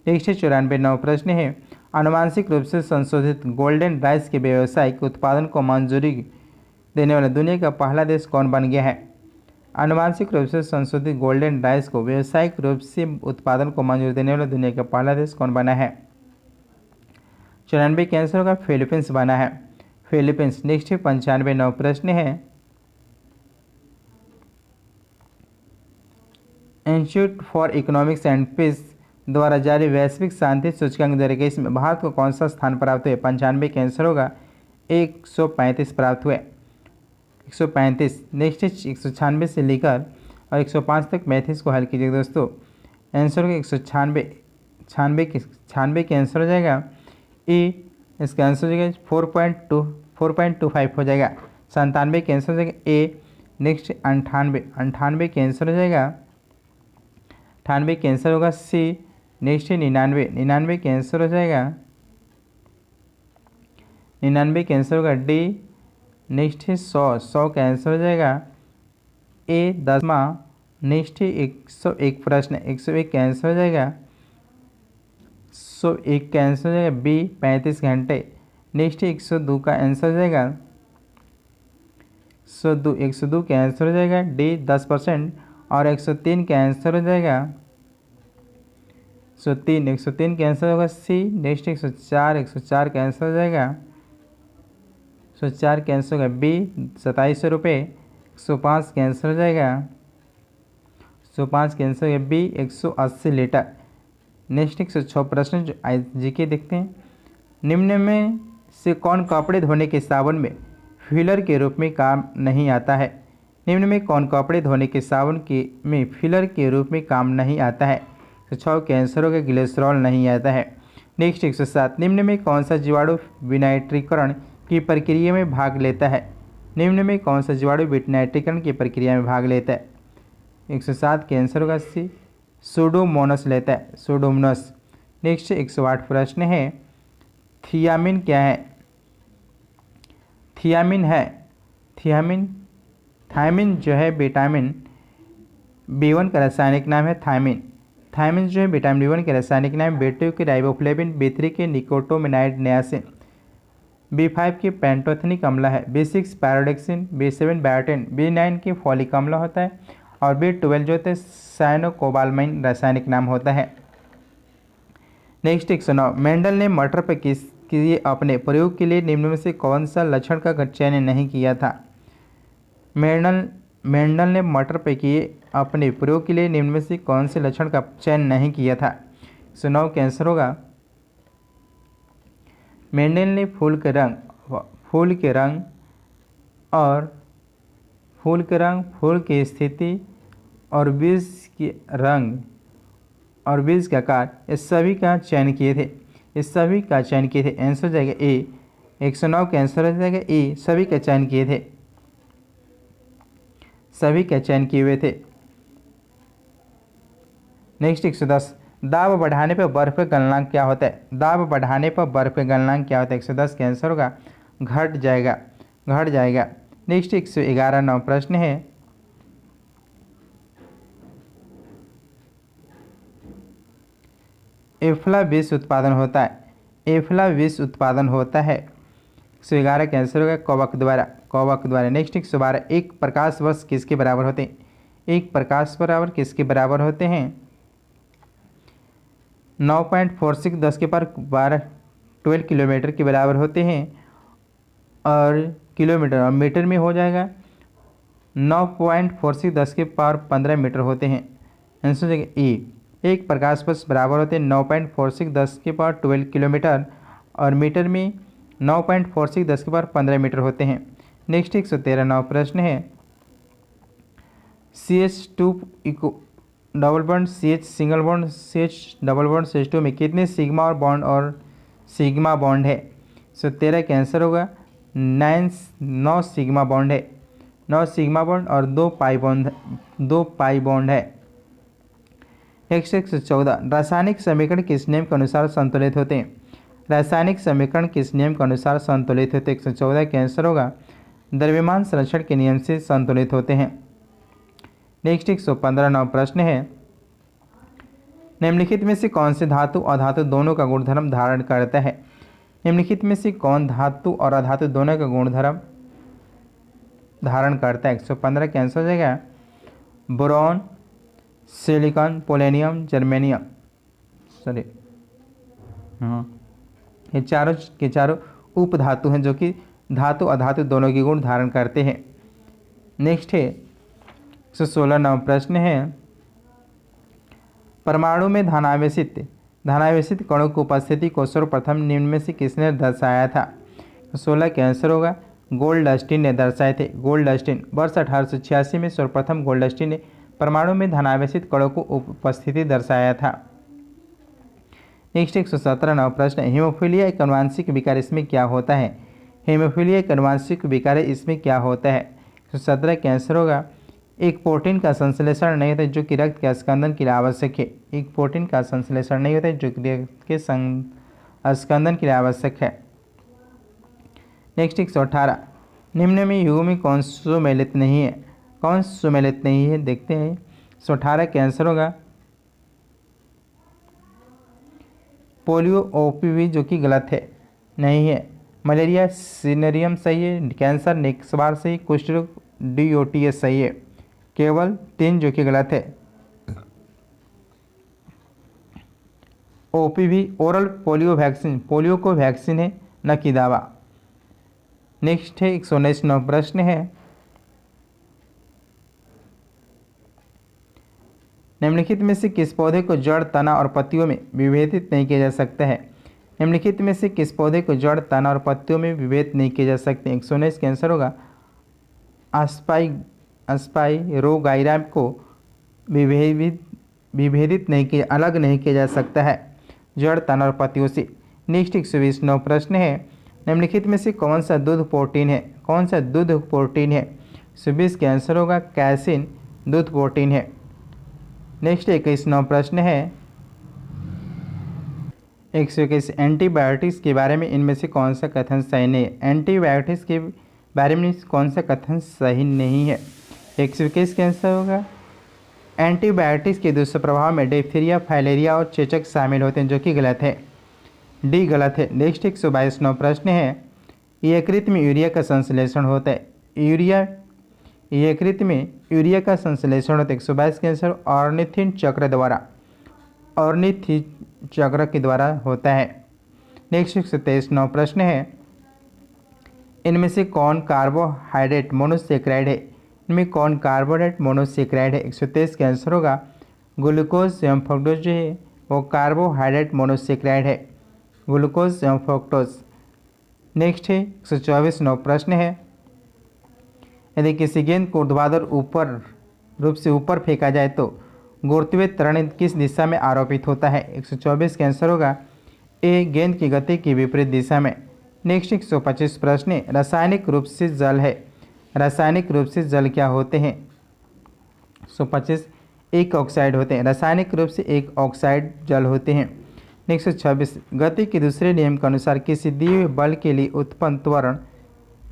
नेक्स्ट 94वां प्रश्न है, आनुवांशिक रूप से संशोधित गोल्डन राइस के व्यावसायिक उत्पादन को मंजूरी देने वाला दुनिया का पहला देश कौन बन गया है? आनुवांशिक रूप से संशोधित गोल्डन राइस को व्यावसायिक रूप से उत्पादन को मंजूरी देने वाला दुनिया का पहला देश कौन बना है? 94 के आंसर होगा फिलीपींस बना है, फिलीपींस। नेक्स्ट 95वां प्रश्न है, institute for economics and peace द्वारा जारी वैश्विक शांति सूचकांक 2021 में भारत को कौन सा स्थान प्राप्त हुए? 95 के आंसर होगा 135 प्राप्त हुए, 135। नेक्स्ट 196 से लेकर और 105 तक मैथ्स को हल कीजिए दोस्तों। आंसर होगा 196, 96 के आंसर हो जाएगा E, इसका आंसर हो जाएगा 4.25 हो जाएगा। 97 के आंसर हो जाएगा A। नेक्स्ट 98 के आंसर हो जाएगा, 98 के आंसर होगा C। नेक्स्ट 99 के आंसर हो जाएगा, 99 के आंसर होगा D। नेक्स्ट है 100 का आंसर हो जाएगा A 10वां। नेक्स्ट है 101 प्रश्न, 101 का आंसर हो जाएगा 101 का आंसर हो जाएगा B 35 घंटे। नेक्स्ट 102 का आंसर हो जाएगा 102 का आंसर हो जाएगा D 10%। और 103 का आंसर हो जाएगा 103 का आंसर होगा C। नेक्स्ट 104 का आंसर हो जाएगा 104 का आंसर होगा B 2700 रुपये। 105 का आंसर हो जाएगा 105 का आंसर होगा B 180 लीटर। नेक्स्ट 106 प्रश्न जो GK देखते हैं, निम्न में से कौन कपड़े धोने के साबुन में फिलर के रूप में काम नहीं आता है? निम्न में कौन कपड़े धोने के साबुन में फिलर के रूप में काम नहीं आता है? 106 के आंसर होगा ग्लिसरॉल नहीं आता है। नेक्स्ट 107, निम्न में कौन सा जीवाणु विनाइट्रीकरण की प्रक्रिया में भाग लेता है? निम्न में कौन सा जीवाणु विनाइट्रीकरण की प्रक्रिया में भाग लेता है? 107 के आंसर होगा C, सूडोमोनास लेता है, सूडोमोनास। नेक्स्ट 108 प्रश्न है, थियामिन क्या है? थियामिन है, थायमिन जो है विटामिन B1 का रासायनिक नाम है थायमिन। थायमिन जो है विटामिन B1 के रासायनिक नाम, B2 के राइबोफ्लेविन, B3 के निकोटोमिनाइड नियासिन, B5 के पेंटोथेनिक अम्ल है, B6 पैरोडेक्सिन, B7 बायोटिन, B9 के फॉलिक अम्ल होता है और B12 जो होता है साइनोकोबालमाइन रासायनिक नाम होता है। नेक्स्ट 109, मेंडल ने मटर पर किए अपने प्रयोग के लिए निम्न में से कौन सा लक्षण का चयन नहीं किया था? मेंडल ने मटर पर किए अपने प्रयोग के लिए निम्न में से कौन से लक्षण का चयन नहीं किया था? 109 का आंसर होगा, मेंडल ने फूल के रंग, फूल की स्थिति और बीज के रंग और 20 का कार, इस सभी का चयन किए थे, इस सभी का चयन किए थे। आंसर हो जाएगा ए। 109 का आंसर हो जाएगा ए, सभी का चयन किए थे, सभी का चयन किए हुए थे। नेक्स्ट 110, दाब बढ़ाने पर बर्फ का गलनांक क्या होता है? दाब बढ़ाने पर बर्फ का गलनांक क्या होता है? 110 का आंसर होगा घट जाएगा, घट जाएगा। नेक्स्ट 111 नौ प्रश्न है, एफ्ला विष उत्पादन होता है, एफ्ला विष उत्पादन होता है। 111 का आंसर होगा कवक द्वारा, कवक द्वारा। नेक्स्ट 112, एक प्रकाश वर्ष किसके बराबर होते हैं? एक प्रकाश बराबर किसके बराबर होते हैं? 9.46 10 के पावर 12 किलोमीटर के बराबर होते हैं। और किलोमीटर और मीटर में हो जाएगा 9.46 10 के पावर 15 मीटर होते हैं। आंसर हो जाएगा ए। एक प्रकाश वर्ष बराबर होते हैं 9.46 10 के पावर 12 किलोमीटर और मीटर में 9.46 10 के पावर 15 मीटर होते हैं। नेक्स्ट 113 नौ प्रश्न है, CH2 इको double bond CH single bond CH double bond CH2 में कितने सिग्मा और बॉन्ड और सिग्मा बॉन्ड है? 113 का आंसर होगा 9 सिग्मा बॉन्ड है, 9 सिग्मा बॉन्ड और 2 पाई बॉन्ड है। नेक्स्ट 114, रासायनिक समीकरण किस नियम के अनुसार संतुलित होते हैं? रासायनिक समीकरण किस नियम के अनुसार संतुलित होते हैं? 114 का आंसर होगा द्रव्यमान संरक्षण के नियम से संतुलित होते हैं। नेक्स्ट 115 नौ प्रश्न है, निम्नलिखित में से कौन से धातु और अधातु दोनों का गुणधर्म धारण करता है? निम्नलिखित में से कौन धातु और अधातु दोनों का गुणधर्म धारण करता है? 115 का आंसर हो जाएगा boron, silicon, polonium, germanium. Sorry, हाँ, ये चारों के चारों उपधातु हैं जो कि धातु अधातु दोनों के गुण धारण करते हैं। नेक्स्ट है 116 नौ प्रश्न है, परमाणु में धनावेशित कणों की उपस्थिति को सर्वप्रथम निम्न में से किसने दर्शाया था? 16 का आंसर होगा गोल्डस्टीन ने दर्शाए थे, गोल्डस्टीन। वर्ष 1886 में सर्वप्रथम गोल्डस्टीन ने परमाणु में धनावेशित कणों को उपस्थिति दर्शाया था। नेक्स्ट 117 नौ प्रश्न, हीमोफीलिया एक अनुवांशिक विकार, इसमें क्या होता है? हीमोफीलिया एक अनुवांशिक विकार है, इसमें क्या होता है? 117 का आंसर होगा एक प्रोटीन का संश्लेषण नहीं होता जो कि रक्त के स्कंदन के लिए आवश्यक है, एक प्रोटीन का संश्लेषण नहीं होता जो कि रक्त के स्कंदन के लिए आवश्यक है। नेक्स्ट 118, निम्न में युगों में कौन सुमेलित नहीं है? कौन सुमेलित नहीं है देखते हैं। 118 का आंसर होगा पोलियो OPV जो कि गलत है, नहीं है। मलेरिया सिनेरियम सही है, कैंसर नेक्सवार सही, कुष्ठ रोग DOTS सही है। केवल 3 जो कि गलत है। OPV oral polio vaccine, polio को वैक्सीन है न कि दवा। नेक्स्ट है 119 नौ प्रश्न है, निम्नलिखित में से किस पौधे को जड़, तना और पत्तियों में विभेदित नहीं किया जा सकता है? निम्नलिखित में से किस पौधे को जड़, तना और पत्तियों में विभेदित नहीं किए जा सकते? 119 का आंसर होगा अस्पाइरोगाइरा को विभेदित नहीं किया, अलग नहीं किया जा सकता है जड़, तना और पत्तियों से। नेक्स्ट 120 नौ प्रश्न है, निम्नलिखित में से कौन सा दूध प्रोटीन है? कौन सा दूध प्रोटीन है? 120 का आंसर होगा कैसिन दूध प्रोटीन है। नेक्स्ट 21 नौ प्रश्न है, 121, एंटीबायोटिक्स के बारे में इनमें से कौन सा कथन सही नहीं है? एंटीबायोटिक्स के बारे में कौन सा कथन सही नहीं है? 121 का आंसर होगा एंटीबायोटिक्स के दुष्प्रभाव में डिप्थीरिया, फाइलेरिया और चेचक शामिल होते हैं जो कि गलत है, डी गलत है। नेक्स्ट 122 नौ प्रश्न है, यकृत में यूरिया का संश्लेषण होता है, यकृत में यूरिया का संश्लेषण होता है। 122 के आंसर ऑर्निथिन चक्र द्वारा, ऑर्निथिन चक्र के द्वारा होता है। नेक्स्ट 123 नौ प्रश्न है, इनमें से कौन कार्बोहाइड्रेट मोनोसेक्राइड है? इनमें कौन कार्बोहाइड्रेट मोनोसेक्राइड है? 123 का आंसर होगा ग्लूकोज एवं फ्रक्टोज जो है वो कार्बोहाइड्रेट मोनोसेक्राइड है, ग्लूकोज एवं फ्रक्टोज। नेक्स्ट है 124 नौ प्रश्न है, यदि किसी गेंद को ऊर्ध्वाधर ऊपर रूप से ऊपर फेंका जाए तो गुरुत्वीय त्वरण किस दिशा में आरोपित होता है? 124 का आंसर होगा ए, गेंद की गति की विपरीत दिशा में। नेक्स्ट 125 प्रश्न है, रासायनिक रूप से जल है। रासायनिक रूप से जल क्या होते हैं? 125 एक ऑक्साइड होते हैं। रासायनिक रूप से एक ऑक्साइड जल होते हैं। नेक्स्ट 126 गति के दूसरे नियम के अनुसार किसी दिए हुए बल के लिए उत्पन्न त्वरण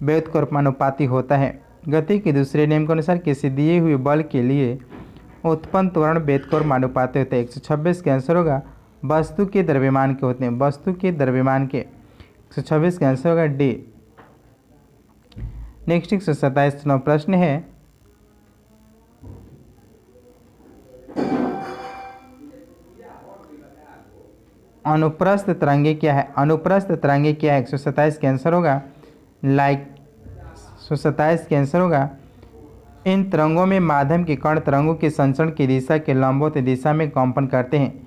व्युत्क्रमानुपाती होता है। गति के दूसरे नियम के अनुसार किसी दिए हुए बल के लिए उत्पन्न त्वरण व्युत्क्रमानुपाती होते हैं। 126 का आंसर होगा वस्तु के द्रव्यमान के होते हैं। वस्तु के द्रव्यमान के। 126 का आंसर होगा डी। नेक्स्ट 127 प्रश्न है, अनुप्रस्थ तरंगे क्या है? अनुप्रस्थ तरंगे क्या है? 127 का आंसर होगा 127 का आंसर होगा इन तरंगों में माध्यम के कण तरंगों के संचरण की दिशा के लंबवत दिशा में कंपन करते हैं।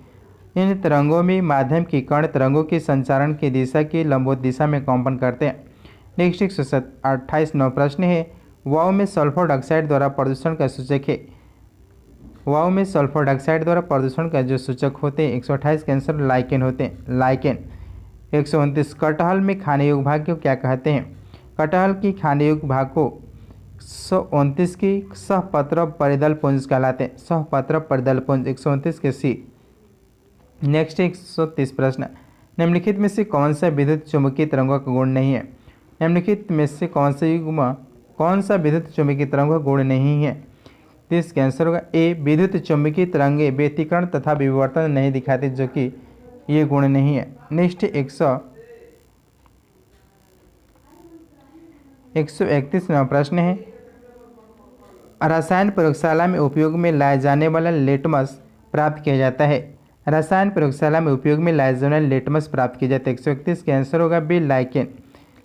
इन तरंगों में माध्यम की कण तरंगों के संचारण की दिशा की लंबवत दिशा में कंपन करते हैं। नेक्स्ट 128 प्रश्न है, वायु में सल्फर डाइऑक्साइड द्वारा प्रदूषण का सूचक है। वायु में सल्फर डाइऑक्साइड द्वारा प्रदूषण का जो सूचक होते हैं 128 के आंसर लाइकेन होते हैं। लाइकेन। 129 कटहल में खाने योग्य भाग को क्या कहते हैं? कटहल की खाने योग्य भाग को 129 की सहपत्र परिदल पुंज कहलाते हैं। सहपत्र परिदल पुंज। 129 के सी। नेक्स्ट 130 प्रश्न, निम्नलिखित में से कौन सा विद्युत चुंबकीय तरंगों का गुण नहीं है? निम्नलिखित में से कौन सा विद्युत चुंबकीय तरंगों का गुण नहीं है? तो इसका आंसर होगा ए, विद्युत चुंबकीय तरंगे व्यतिकरण तथा विवर्तन नहीं दिखाती, जो कि ये गुण नहीं है। नेक्स्ट 131 प्रश्न है, रसायन प्रयोगशाला में उपयोग में लाए जाने वाला लिटमस प्राप्त किया जाता है। रसायन प्रयोगशाला में उपयोग में लाए जाने वाला लिटमस प्राप्त किया जाता है। 131 का आंसर होगा बी, लाइकेन।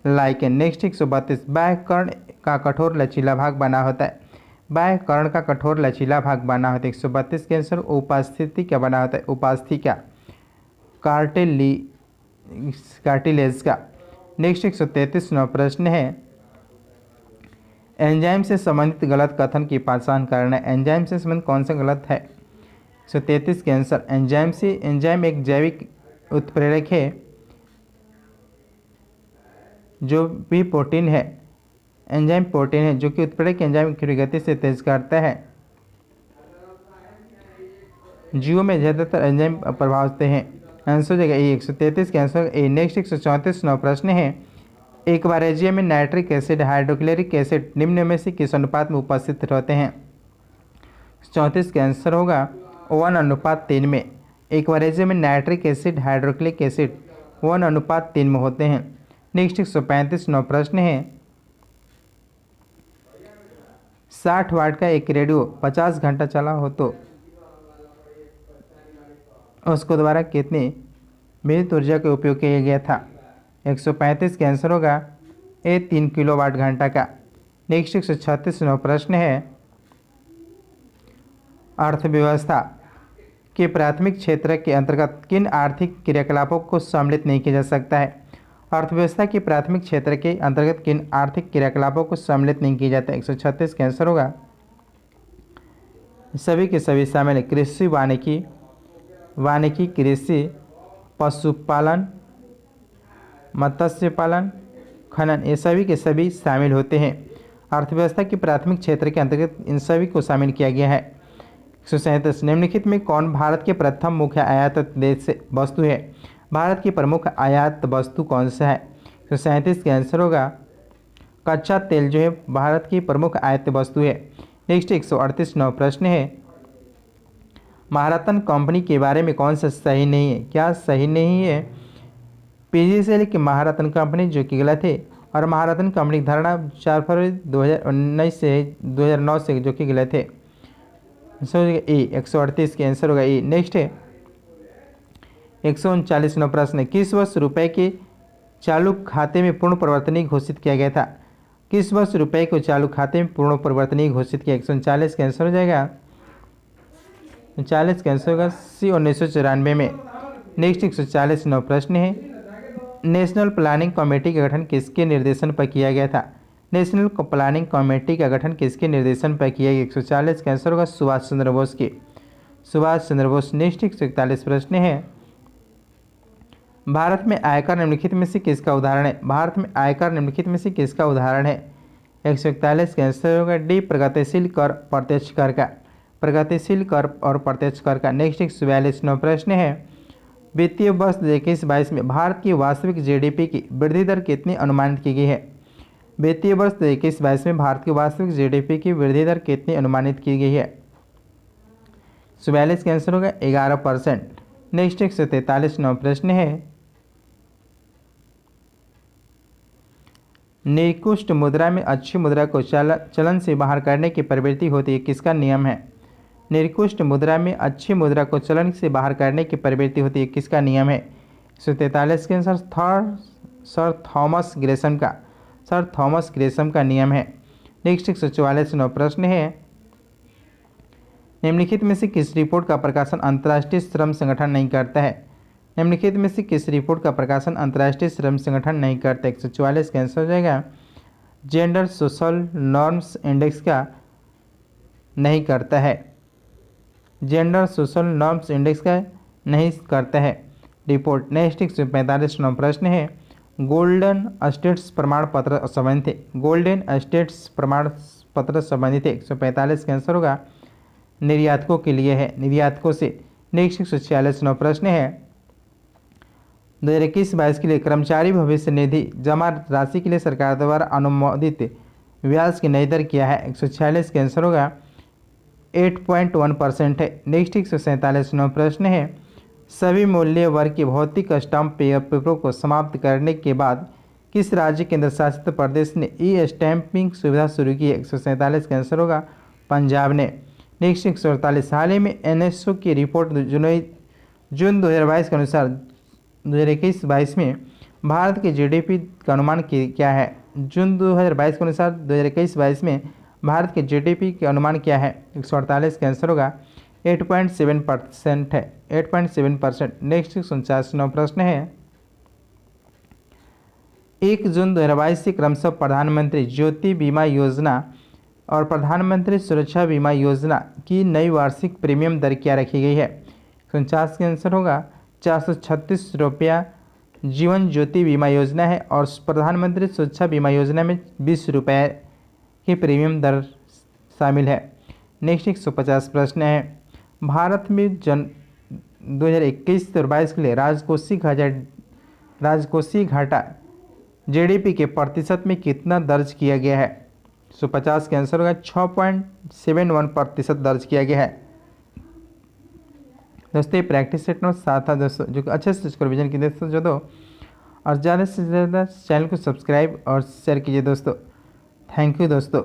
लाइकेन। नेक्स्ट 132 बाह्य कर्ण का कठोर लचीला भाग बना होता है। बाह्य कर्ण का कठोर लचीला भाग बना होता है। 132 के आंसर उपस्थिति क्या बना होता है? उपास्थिका कार्टिलेज का। नेक्स्ट 133 प्रश्न है, एंजाइम से संबंधित गलत कथन की पहचान करना है। एंजाइम से संबंधित कौन सा गलत है? 133 के आंसर एंजाइम एक जैविक उत्प्रेरक है जो भी प्रोटीन है। एंजाइम प्रोटीन है जो कि उत्प्रेरक एंजाइम की गति से तेज करता है। जीवों में ज़्यादातर एंजाइम प्रभाव होते हैं। आंसर हो जाएगा ए। 133 के आंसर ए। नेक्स्ट 134 प्रश्न है, एक बारेजियम में नाइट्रिक एसिड हाइड्रोक्लोरिक एसिड निम्न में से किस अनुपात में उपस्थित रहते हैं? 34 का आंसर होगा 1:3 में। एक बारेजियम में नाइट्रिक एसिड हाइड्रोक्लोरिक एसिड 1:3 में होते हैं। नेक्स्ट 135 प्रश्न है, 60 वाट का एक रेडियो 50 घंटा चला हो तो उसको द्वारा कितनी विद्युत ऊर्जा का उपयोग किया गया था? 135 का आंसर होगा ए, 3 किलोवाट घंटा का। नेक्स्ट 136 प्रश्न है, अर्थव्यवस्था के प्राथमिक क्षेत्र के अंतर्गत किन आर्थिक क्रियाकलापों को सम्मिलित नहीं किया जा सकता है? अर्थव्यवस्था के प्राथमिक क्षेत्र के अंतर्गत किन आर्थिक क्रियाकलापों को सम्मिलित नहीं किया जाता है? 136 का आंसर होगा सभी के सभी शामिल है। कृषि, वानिकी, कृषि, पशुपालन, मत्स्य पालन, खनन, ये सभी के सभी शामिल होते हैं। अर्थव्यवस्था के प्राथमिक क्षेत्र के अंतर्गत इन सभी को शामिल किया गया है। 137 निम्नलिखित में कौन भारत के प्रथम मुख्य आयात देश वस्तु है? भारत की प्रमुख आयात वस्तु कौन सा है? 137 का आंसर होगा कच्चा तेल जो है भारत की प्रमुख आयात वस्तु है। नेक्स्ट 138 प्रश्न है, महारत्न कंपनी के बारे में कौन सा सही नहीं है? क्या सही नहीं है? पीजीसीएल की महारत्न कंपनी जो कि गलत है, और महारत्न कंपनी की धारणा 4 फरवरी 2009 से जो कि गलत है। ए। 138 के आंसर होगा ए। नेक्स्ट है 139 प्रश्न, किस वर्ष रुपए के चालू खाते में पूर्ण परिवर्तनीय घोषित किया गया था? किस वर्ष रुपए को चालू खाते में पूर्ण परिवर्तनीय घोषित किया? 139 का आंसर हो जाएगा 40 का आंसर होगा सी, 1994 में। नेक्स्ट 140 प्रश्न है, नेशनल प्लानिंग कमेटी का गठन किसके निर्देशन पर किया गया था? नेशनल प्लानिंग कमेटी का गठन किसके निर्देशन पर किया गया? 140 का आंसर होगा सुभाष चंद्र बोस के। सुभाष चंद्र बोस। नेक्स्ट 141 प्रश्न है, भारत में आयकर निम्नलिखित में से किसका उदाहरण है? भारत में आयकर निम्नलिखित में से किसका उदाहरण है? 141 का आंसर होगा डी, प्रगतिशील कर प्रत्यक्ष कर का। प्रगतिशील कर और प्रत्यक्ष कर का। नेक्स्ट 142वां प्रश्न है, वित्तीय वर्ष 2021-22 में भारत की वास्तविक जीडीपी की वृद्धि दर कितनी अनुमानित की गई है? वित्तीय वर्ष 2021-22 में भारत की वास्तविक जीडीपी की वृद्धि दर कितनी अनुमानित की गई है? 44 का आंसर होगा 11%। नेक्स्ट 143वां प्रश्न है, निकृष्ट मुद्रा में अच्छी मुद्रा को चलन से बाहर करने की प्रवृत्ति होती है, किसका नियम है? निकृष्ट मुद्रा में अच्छी मुद्रा को चलन से बाहर करने की प्रवृत्ति होती है, किसका नियम है? 143 के आंसर सर थॉमस ग्रेशम का नियम है। नेक्स्ट 144वां प्रश्न है, निम्नलिखित में से किस रिपोर्ट का प्रकाशन अंतर्राष्ट्रीय श्रम संगठन नहीं करता है? निम्नलिखित में से किस रिपोर्ट का प्रकाशन अंतर्राष्ट्रीय श्रम संगठन नहीं करता? 144 का आंसर हो जाएगा जेंडर सोशल नॉर्म्स इंडेक्स का नहीं करता है। जेंडर सोशल नॉर्म्स इंडेक्स का नहीं करता है रिपोर्ट। नेक्स्ट 145वां प्रश्न है, गोल्डन स्टेट्स प्रमाण पत्र संबंधित है। गोल्डन स्टेट्स प्रमाण पत्र संबंधित है। 145 का आंसर होगा निर्यातकों के लिए है, निर्यातकों से। नेक्स्ट 146वां प्रश्न है, 2021-22 के लिए कर्मचारी भविष्य निधि जमा राशि के लिए सरकार द्वारा अनुमोदित ब्याज की नई दर क्या है? 146 का आंसर होगा 8.1% है। नेक्स्ट 147वां प्रश्न है, सभी मूल्य वर्ग के भौतिक स्टाम्प पेपरों को समाप्त करने के बाद किस राज्य केंद्र शासित प्रदेश ने ई स्टैंपिंग सुविधा शुरू की है? 147 का आंसर होगा पंजाब ने। नेक्स्ट 148, हाल ही में एनएसओ की रिपोर्ट जून 2022 के अनुसार 2021-22 में भारत के जीडीपी का अनुमान क्या है? जून 2022 के अनुसार 2021-22 में भारत के जीडीपी के अनुमान क्या है? 148 का आंसर होगा 8.7% है, 8.7%। नेक्स्ट 149वां प्रश्न है, 1 जून 2022 से क्रमशः प्रधानमंत्री ज्योति बीमा योजना और प्रधानमंत्री सुरक्षा बीमा योजना की नई वार्षिक प्रीमियम दर क्या रखी गई है? 49 का आंसर होगा 436 रुपया जीवन ज्योति बीमा योजना है और प्रधानमंत्री सुरक्षा बीमा योजना में 20 रुपये की प्रीमियम दर शामिल है। नेक्स्ट 150 प्रश्न है, भारत में 2021-22 के लिए राजकोषीय घाटा जीडीपी के प्रतिशत में कितना दर्ज किया गया है? 150 का आंसर होगा 6.71% दर्ज किया गया है। दोस्तों ये प्रैक्टिस सेट नोट 7 था दोस्तों, जो अच्छे से रिवीजन कीजिए दोस्तों, और ज़्यादा से ज़्यादा चैनल को सब्सक्राइब और शेयर कीजिए दोस्तों। थैंक यू दोस्तों।